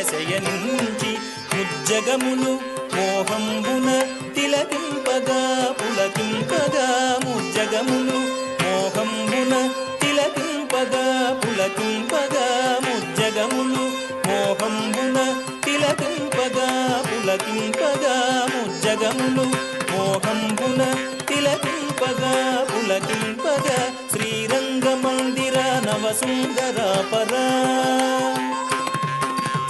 నుంచి ముజ్జగములు మోహంబున తిలకింపగా పులకింపగా ముజ్జగములు మోహంబున తిలకింపగా పులకింపగా ముజ్జగములు మోహంబున తిలకింపగా పులకింపగా ముజ్జగములు మోహంబున తిలకింపగా పులకింపగా శ్రీరంగ మందిర నవసుందరాపరా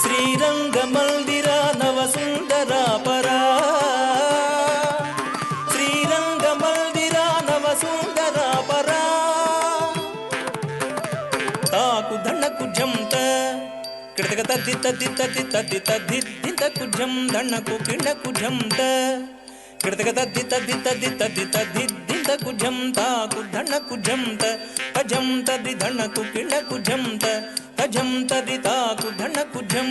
శ్రీరంగ మందిర నవసుందరాపరా శ్రీరంగ మందిర నవసుందరాపరా తాకు దండకు జంత కిడతక తద్ది తద్ది తద్ది తద్ది తద్ది దింతకు జం దండకు కిండకు జంత కిడతక తద్ది తద్ది తద్ది తద్ది తద్ది దింతకు జం తాకు దండకు జంత తజం తద్ది దండకు కిండకు జంత తజం తద్ది తాకు దండకు జం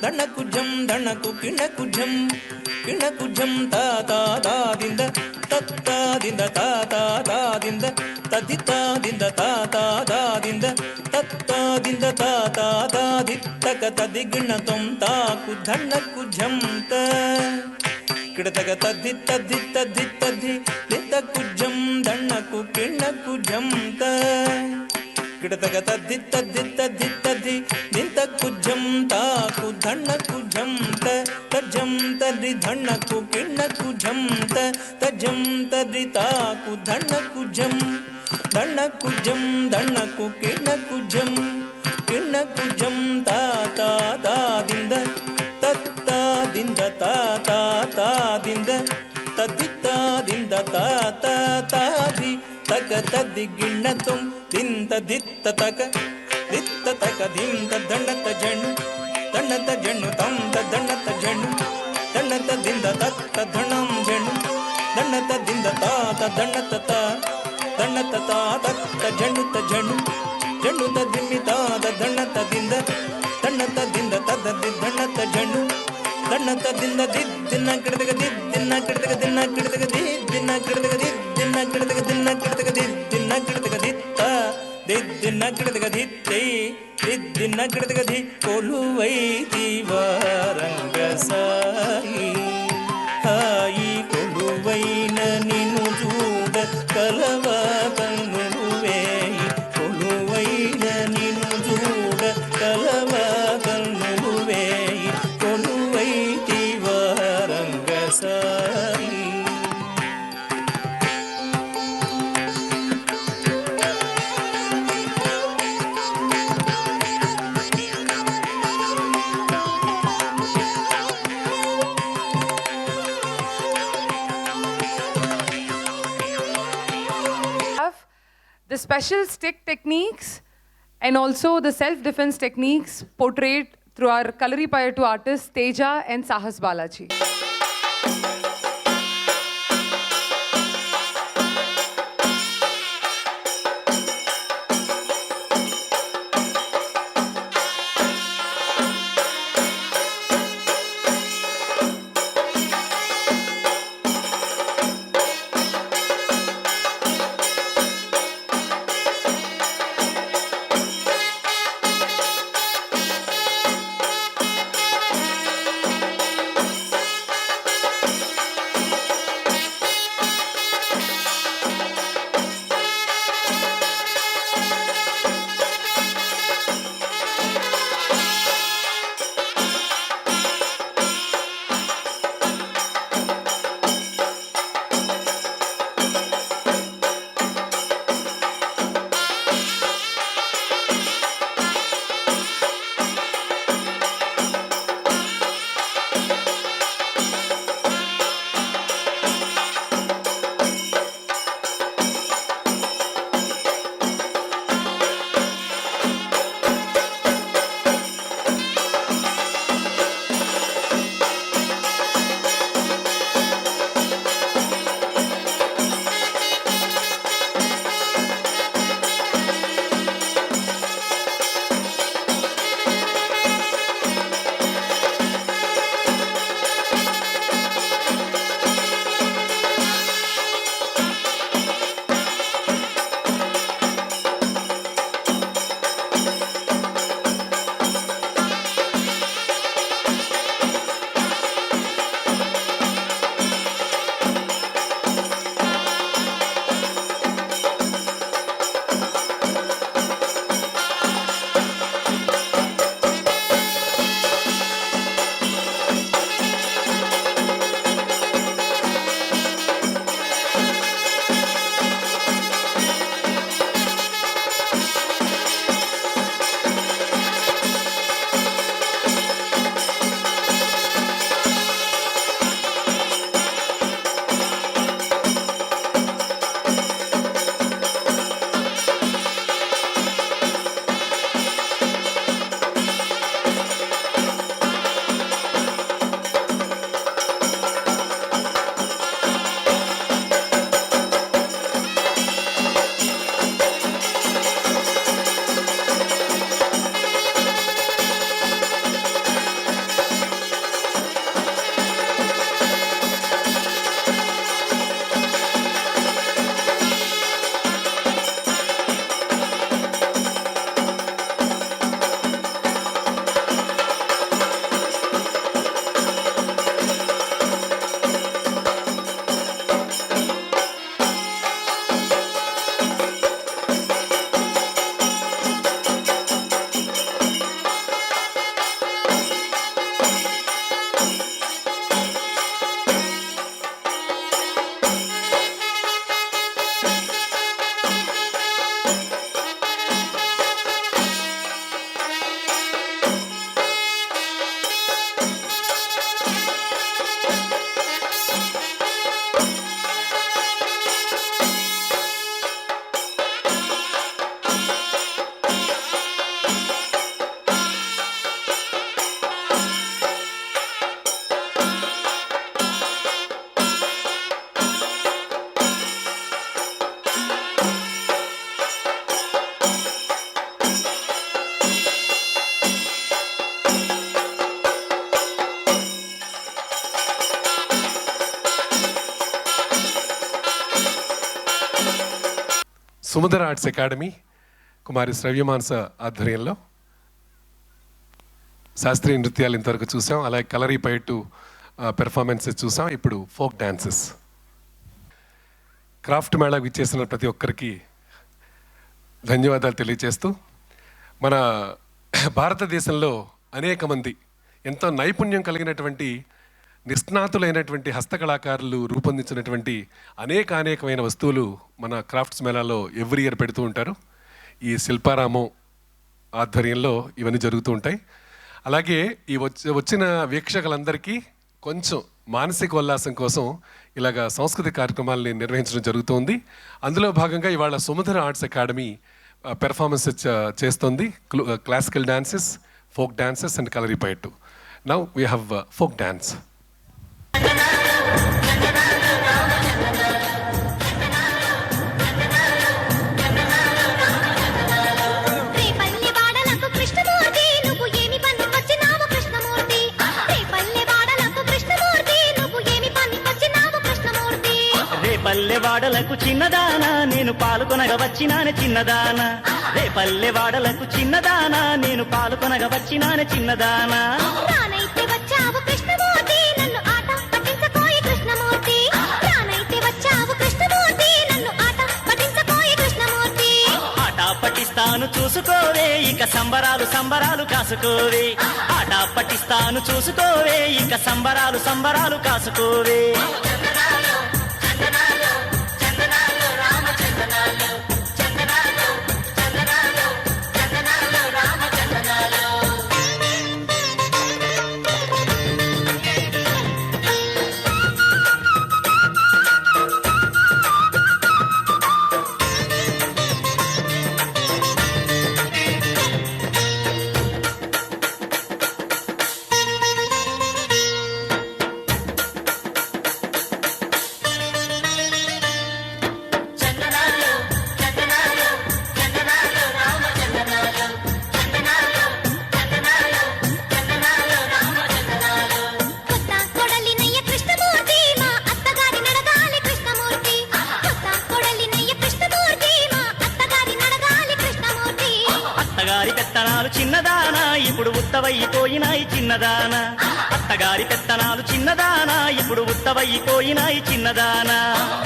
దండకు జం దండకు కిండకు జం కిండకు జం తా తా తా దింద ತತ್ತಾದಿಂದ ತಾತಾದಿಂದ ತದಿತಾದಿಂದ ತಾತಾದಿಂದ ತತ್ತಾದಿಂದ ತಾತಾದಿತ್ತಕ ತದಿಗಿಣ್ಣ ತಾಕು ಧಣ್ಣಕ್ಕು ಝಂತ ಕಿಡತಗ ತದ್ದಿ ತದ್ದಿ ತದ್ದಿ ತದ್ದಿ ನಿತ್ತ ಕುಜ್ಜಂ ದಣ್ಣಕ್ಕು ಕಿಣ್ಣಕ್ಕು ಝಂತ ಕಿಡತಗ ತದ್ದಿ ತದ್ದಿ ತದ್ದಿ ತದ್ದಿ ನಿಂತ ಕುಜ್ಜಂ ತಾಕು ಧಣ್ಣಕ್ಕು ಝಂತ ತಜ್ಜಂ ತದ್ದಿ ಧಣ್ಣಕ್ಕು ಕಿಣ್ಣಕ್ಕು ಝಂತ ತಜ್ಜಂ ತದ್ದಿ ತಾಕು ಧಣ್ಣಕ್ಕು ಝಂ ಧಣ್ಣಕ್ಕು ಝಂ ಧಣ್ಣಕ್ಕು ಕಿಣ್ಣಕ್ಕು ಝಂ ಕಿಣ್ಣಕ್ಕು ಝಂ ತಾದಿಂದ ತತ್ತಾದಿಂದ ತಾತಾದಿಂದ ತದ್ದಿತ್ತಾದಿಂದ ತಾತಾದಿ ತಕ ತದ್ದಿ ಗಿಣ್ಣ ತುಂ ದಿಂತ ದಿತ್ತ ತಕ ದಿಂತ ದಂಡತ ಜಣ್ಣು ತಂತ ದಂಡತ ಜಣ್ಣು ದಂಡತದಿಂದ ತತ್ತ ಧಣಂ ಜಣ್ಣು ದಂಡತದಿಂದ ತಾತ ದಂಡತ ತತ್ತ ಜಣ್ಣುತ ಜಣ್ಣು ಜಣ್ಣುತ ದಿಮ್ಮಿತಾದ ದಂಡತದಿಂದ ತದ್ದದಿ ದಂಡತ ಜಣ್ಣು ದಂಡತದಿಂದ ದಿನ್ನ ಕಿಡದಗ ದಿನ್ನ ಕಿಡದಗ ದಿನ್ನ ಕಿಡದಗ ದಿನ್ನ ಕಿಡದಗ ದಿನ್ನ ಕಿಡದಗ ದಿನ್ನ ಕಿಡದಗ ದಿನ್ನ ಕಿಡದಗ ದಿತ್ತ ದಿನ್ನ ಕಿಡದಗ ದಿತ್ತೈ ದಿನ್ನ ಕಿಡದಗ ದಿ ಕೊಲುವೈ ದಿವಾರಂಗ ಸಾಯಿ ಹಾಯಿ ಕೊಲುವೈನ ನೀನು ಚೂಡ ಕಲವ ಕಣ್ಣುಡುವೆ ಕೊಲುವೈನ ನೀನು ಚೂಡ ಕಲವ ಕಣ್ಣುಡುವೆ ಕೊಲುವೈ ದಿವಾರಂಗ Sai Have the special stick techniques and also the self-defense techniques portrayed through our Kalari Payattu artists Teja and Sahas Balaji. సుమధుర ఆర్ట్స్ అకాడమీ కుమారి శ్రవ్యమానస ఆధ్వర్యంలో శాస్త్రీయ నృత్యాలు ఇంతవరకు చూసాం. అలాగే కలరీ పైటు పెర్ఫార్మెన్సెస్ చూసాం. ఇప్పుడు ఫోక్ డాన్సెస్. క్రాఫ్ట్ మేళాకి ఇచ్చేసిన ప్రతి ఒక్కరికి ధన్యవాదాలు తెలియజేస్తూ, మన భారతదేశంలో అనేక మంది ఎంతో నైపుణ్యం కలిగినటువంటి నిష్ణాతులైనటువంటి హస్తకళాకారులు రూపొందించినటువంటి అనేకమైన వస్తువులు మన క్రాఫ్ట్స్ మేళాలో ఎవ్రీ ఇయర్ పెడుతూ ఉంటారు. ఈ శిల్పారామం ఆధ్వర్యంలో ఇవన్నీ జరుగుతూ ఉంటాయి. అలాగే ఈ వచ్చిన వీక్షకులందరికీ కొంచెం మానసిక ఉల్లాసం కోసం ఇలాగ సాంస్కృతిక కార్యక్రమాలని నిర్వహించడం జరుగుతుంది. అందులో భాగంగా ఇవాళ సుమధుర ఆర్ట్స్ అకాడమీ పెర్ఫార్మెన్స్ చేస్తుంది. Classical dances, folk dances and Kalaripayattu. Now we have folk dance. పల్లెవాడలకు చిన్నదానా నేను పాల్గొనగా వచ్చినానే చిన్నదానా. రే పల్లెవాడలకు చిన్నదానా నేను పాల్గొనగా వచ్చినానే చిన్నదానా. రానైతే వచ్చావు కృష్ణమూర్తి నన్ను ఆట పట్టించకోయి కృష్ణమూర్తి. రానైతే వచ్చావు కృష్ణమూర్తి నన్ను ఆట పట్టించకోయి కృష్ణమూర్తి. ఆట పట్టిస్తాను చూసుకోవే ఇక సంబరాలు సంబరాలు కాసుకోవే. ఆట పట్టిస్తాను చూసుకోవే ఇక సంబరాలు సంబరాలు కాసుకోవే. చిన్నదానా ఇప్పుడు ఉత్తవైపోయినాయి చిన్నదానా. అత్తగారి పెత్తనాలు చిన్నదానా ఇప్పుడు ఉత్తవైపోయినాయి చిన్నదానా.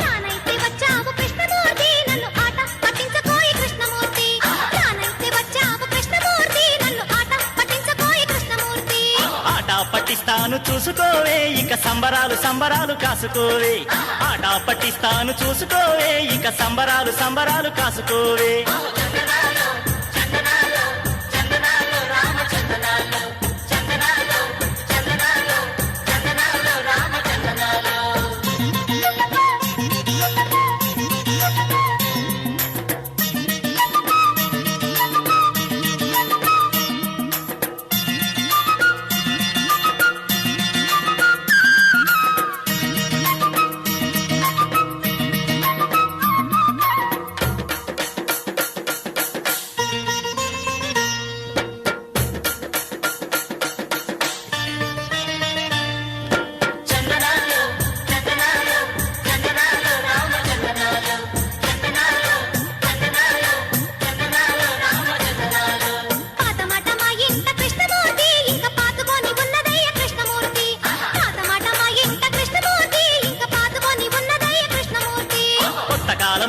రానైతే వచ్చావు కృష్ణమూర్తి నన్ను ఆట పట్టించకోయి కృష్ణమూర్తి. రానైతే వచ్చావు కృష్ణమూర్తి నన్ను ఆట పట్టించకోయి కృష్ణమూర్తి. ఆట పట్టిస్తాను చూసుకోవే ఇక సంబరాలు సంబరాలు కాసుకోవే. ఆట పట్టిస్తాను చూసుకోవే ఇక సంబరాలు సంబరాలు కాసుకోవే.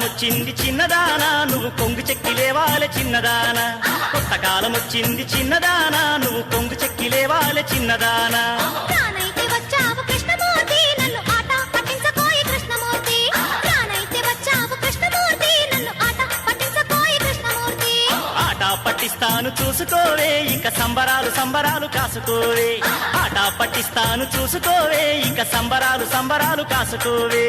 వచ్చింది చిన్నదానా నువ్వు కొంగు చెక్కి లేవాలే చిన్నదానా. కొత్త కాలం వచ్చింది చిన్నదానా నువ్వు కొంగు చెక్కి లేవాలే చిన్నదానా. రానైతే వచ్చావు కృష్ణమూర్తి నన్ను ఆట పట్టించకోయి కృష్ణమూర్తి. రానైతే వచ్చావు కృష్ణమూర్తి నన్ను ఆట పట్టించకోయి కృష్ణమూర్తి. ఆట పట్టిస్తాను చూసుకోవే ఇక సంబరాలు సంబరాలు కాసుకోవే. ఆట పట్టిస్తాను చూసుకోవే ఇక సంబరాలు సంబరాలు కాసుకోవే.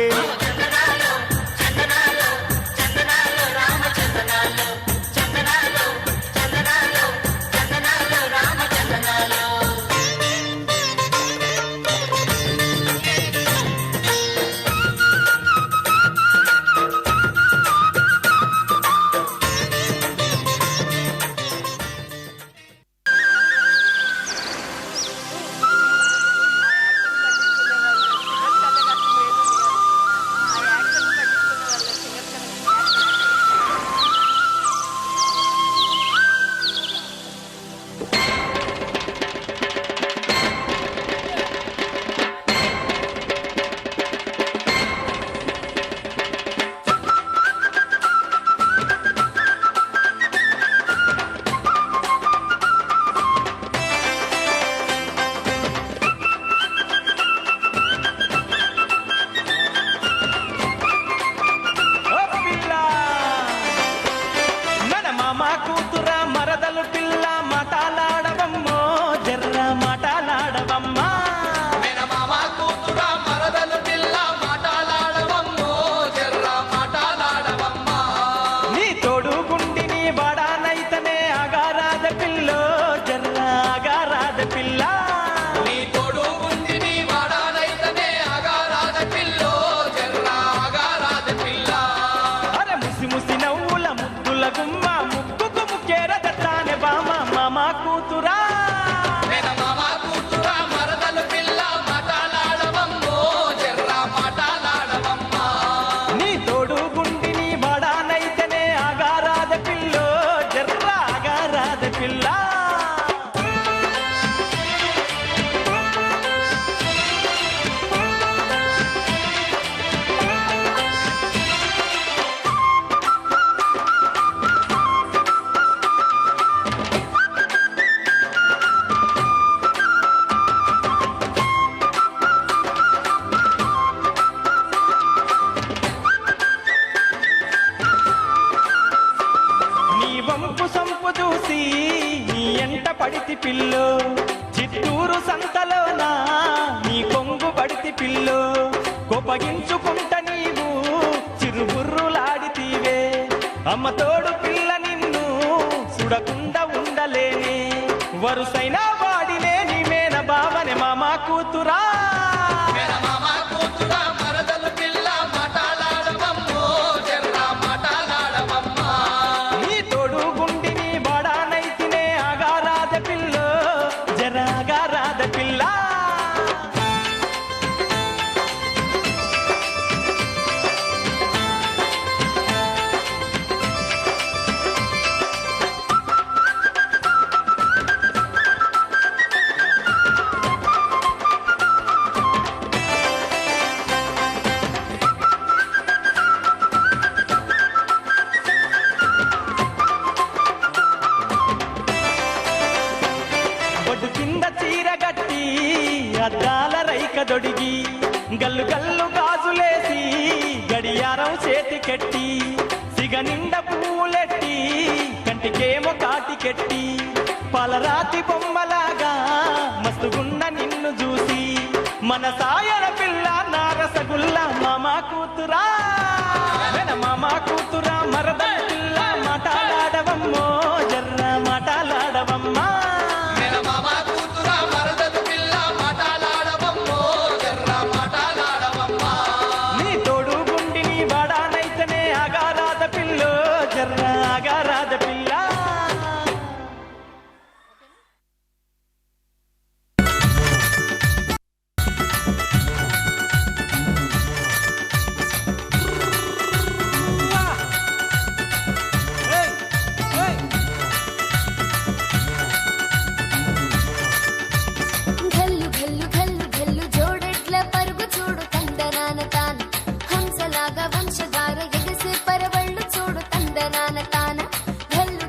గుమ్మ ముక్కుకు ముక్కేర దత్తానే బామ మామ కూతురా నీ తోడు గుండిని బడానైతేనే ఆగారాద పిల్లో జర్ర ఆగారాద పిల్ల నీ వంపు సంపు చూసి నీ ఎంట పడితి పిల్లో చిత్తూరు సంతలోనా నీ కొంగు పడితి పిల్లో కోపగించుకుంట నీవు చిరుబుర్రులాడితీవే అమ్మ తోడు పిల్ల నిన్ను సుడకుండా ఉండలేనే వరుసైన వాడినే నీ మేన బావనే మామ కూతురా నీ తోడు గుండిని బడానైతినే ఆగారాద పిల్లో జరాగారాద పిల్ల బొడ్డు కింద చీర గట్టి అద్దాల రైక దొడిగి గల్లు గల్లు గాజులేసి గడియారం చేతికెట్టి సిగ నిండ పువ్వులెట్టి కంటికేమో కాటికెట్టి పలరాతి బొమ్మలాగా మస్తుగున్న నిన్ను చూసి మన సాయన పిల్ల నారసగుల్ల మామ కూతురా మామ కూతురా మరద పిల్ల మాటలాడవమ్మో జర్ర మాటలాడవమ్మా నీ తోడు గుండిని బడానైతేనే ఆగారాద పిల్లో జర్ర ఆగారాద పిల్ల ఘల్లు ఘల్లు ఘల్లు ఘల్లు జోడెడ్ల పరుగు చూడు తందనాన తాన హంసలాగా వంశధార ఎగసే పరవళ్ళు చూడు తందనాన తాన ఘల్లు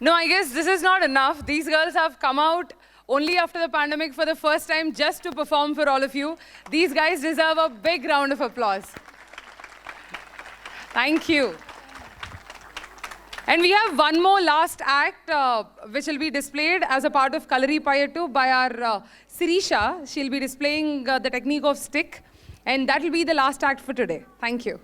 No, I guess this is not enough. These girls have come out only after the pandemic for the first time just to perform for all of you. These guys deserve a big round of applause. Thank you. And we have one more last act which will be displayed as a part of Kalari Payattu by our Sirisha. She'll be displaying the technique of stick, and that will be the last act for today. Thank you.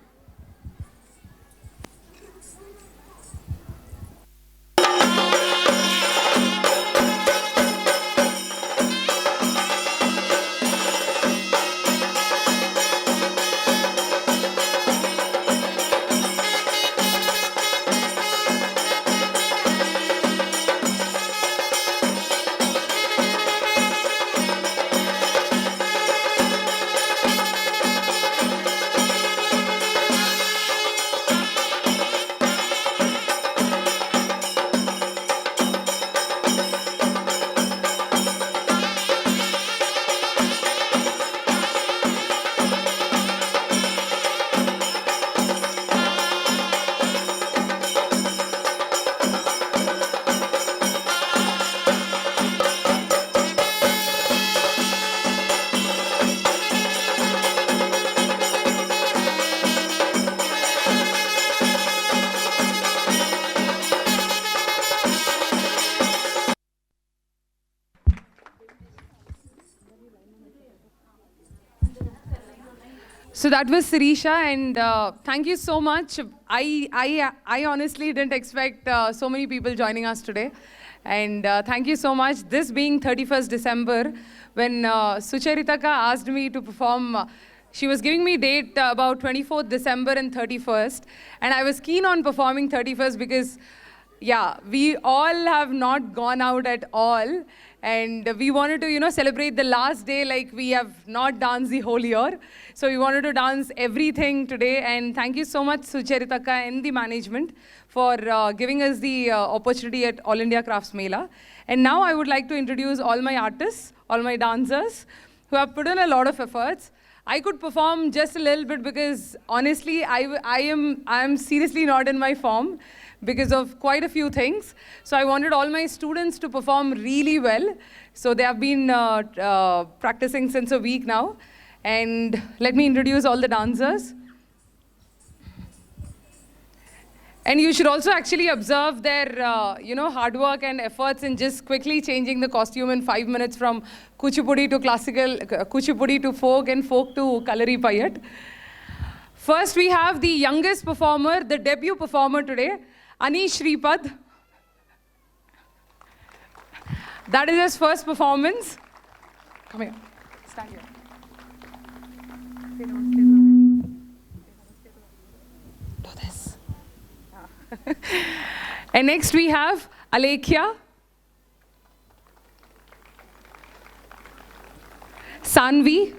So that was Sirisha, and thank you so much. I honestly didn't expect so many people joining us today. And thank you so much. This being 31st December, when Sucharitaka asked me to perform, she was giving me date about 24th December and 31st. And I was keen on performing 31st because, yeah, we all have not gone out at all. And we wanted to, celebrate the last day like we have not danced the whole year. So we wanted to dance everything today. And thank you so much, Sucharitaka and the management, for giving us the opportunity at All India Crafts Mela. And now I would like to introduce all my artists, all my dancers, who have put in a lot of efforts. I could perform just a little bit because honestly, I am seriously not in my form because of quite a few things. So I wanted all my students to perform really well. So they have been practicing since a week now. And let me introduce all the dancers. And you should also actually observe their, hard work and efforts in just quickly changing the costume in 5 minutes from Kuchipudi to classical, Kuchipudi to folk, and folk to Kalari Payat. First, we have the youngest performer, the debut performer today, Anish Shripad. That is his first performance. Come here, stand here. Do this. And next we have Alekhya, Sanvi,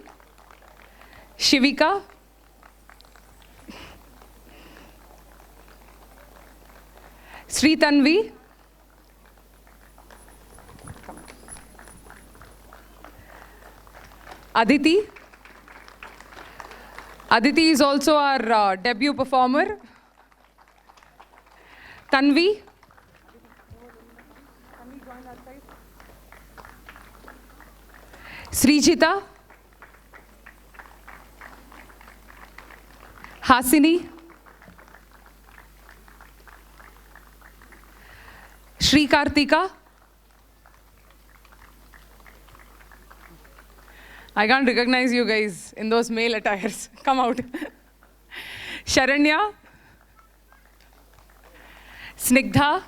Shivika, Sri Tanvi, Aditi. Aditi is also our debut performer. Tanvi. Srijita. Hasini. Shri Kartika. I can't recognize you guys in those male attires. Come out. Sharanya. Snigdha.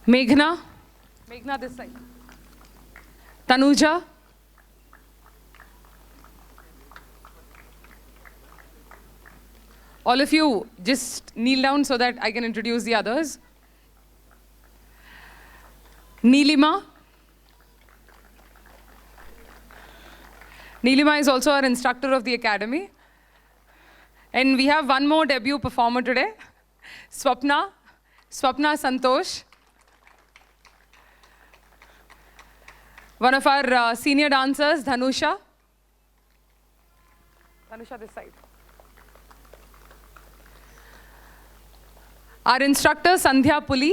Meghna. Meghna this side. Tanuja. All of you, just kneel down so that I can introduce the others. Neelima. Neelima is also our instructor of the academy. And we have one more debut performer today, Swapna Santosh. One of our senior dancers, Dhanusha. Dhanusha this side. Our instructor, Sandhya Puli.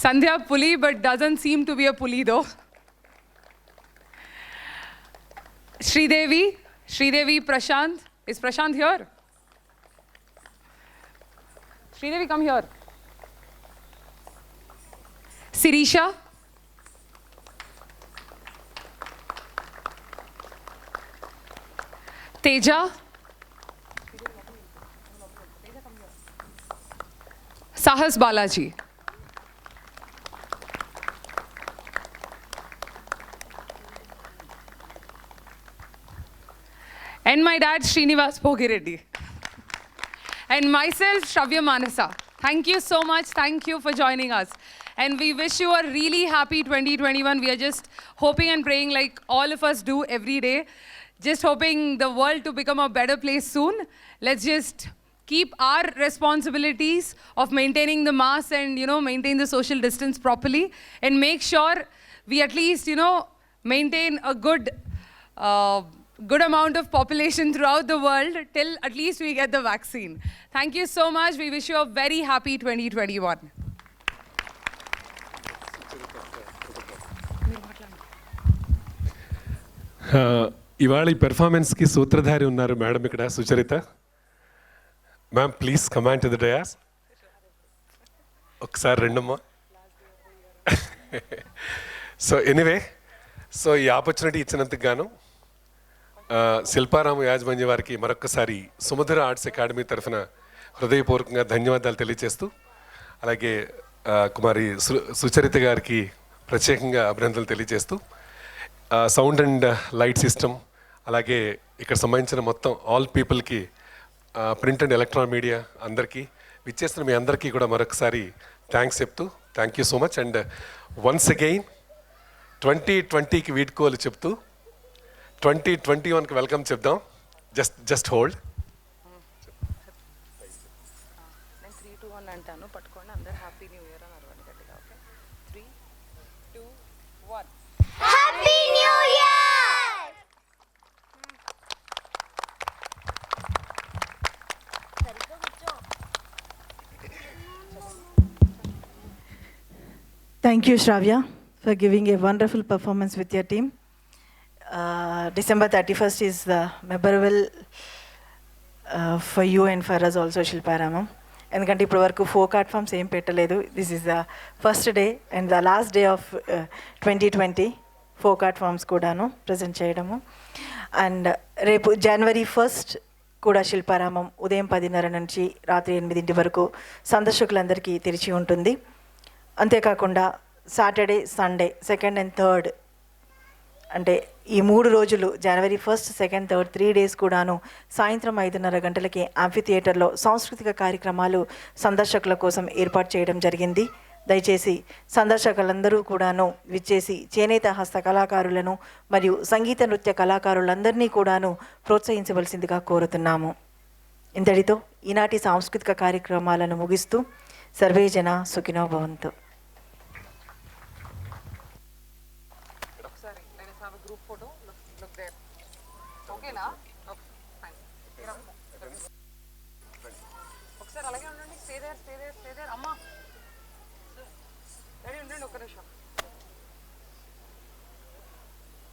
Sandhya Puli, but doesn't seem to be a Puli though. Sridevi Prashant. Is Prashant here? Sridevi, come here. Sirisha. Teja. Sahas Balaji. And my dad, Srinivas Pogireddy. And myself, Shravya Manasa. Thank you so much. Thank you for joining us. And we wish you a really happy 2021. We are just hoping and praying like all of us do every day. Just hoping the world to become a better place soon. Let's just keep our responsibilities of maintaining the mask and, maintain the social distance properly. And make sure we at least, maintain a good amount of population throughout the world till at least we get the vaccine. Thank you so much. We wish you a very happy 2021. ఇవాళ ఈ పెర్ఫార్మెన్స్కి సూత్రధారి ఉన్నారు madam ఇక్కడ Sucharitha ma'am please command to the dais ఒకసారి రెండమ్మా so anyway so ఈ opportunity ఇచ్చినందుకు గాను శిల్పారామ యాజమాన్య వారికి మరొక్కసారి సుమధుర ఆర్ట్స్ అకాడమీ తరఫున హృదయపూర్వకంగా ధన్యవాదాలు తెలియజేస్తూ అలాగే కుమారి సుచరిత గారికి ప్రత్యేకంగా అభినందనలు తెలియజేస్తూ సౌండ్ అండ్ లైట్ సిస్టమ్ అలాగే ఇక్కడ సంబంధించిన మొత్తం ఆల్ పీపుల్కి ప్రింట్ అండ్ ఎలక్ట్రానిక్ మీడియా అందరికీ విచ్చేసిన మీ అందరికీ కూడా మరొకసారి థ్యాంక్స్ చెప్తూ thank you so much and once again 2020కి వీడ్కోలు చెప్తూ 2021కి వెల్కమ్ చెప్దాం జస్ట్ హోల్డ్ నేను 3, 2, 1 అంటాను పట్టుకోండి అందరు హ్యాపీ న్యూ ఇయర్ అని అరవండి గట్టిగా okay 3, 2, 1 happy new year Thank you, Shravya, for giving a wonderful performance with your team. December 31st is memorable for you and for us also, Shilparamam. ఎందుకంటే ఇప్పటి వరకు folk art forms ఏం పెట్టలేదు. This is the first day and the last day of 2020 folk art forms కూడాను present చేయడము. And రేపు January 1st కూడా శిల్పారామం ఉదయం 10:30 నుంచి రాత్రి 8 వరకు సందర్శకులందరికీ తెరిచి ఉంటుంది. అంతేకాకుండా Saturday Sunday 2nd and 3rd అంటే ఈ 3 రోజులు January 1st, 2nd, 3rd 3 days కూడాను సాయంత్రం 5:30 గంటలకి యాంఫీ థియేటర్లో సాంస్కృతిక కార్యక్రమాలు సందర్శకుల కోసం ఏర్పాటు చేయడం జరిగింది. దయచేసి సందర్శకులందరూ కూడాను విచ్చేసి చేనేత హస్త కళాకారులను మరియు సంగీత నృత్య కళాకారులందరినీ కూడాను ప్రోత్సహించవలసిందిగా కోరుతున్నాము. ఇంతటితో ఈనాటి సాంస్కృతిక కార్యక్రమాలను ముగిస్తూ సర్వే జన సుఖినో భవంతు. ఒకసారి అలాగే ఉండండి. స్టే దేర్ అమ్మా రెడీ ఉండండి ఒక్క నిమిషం.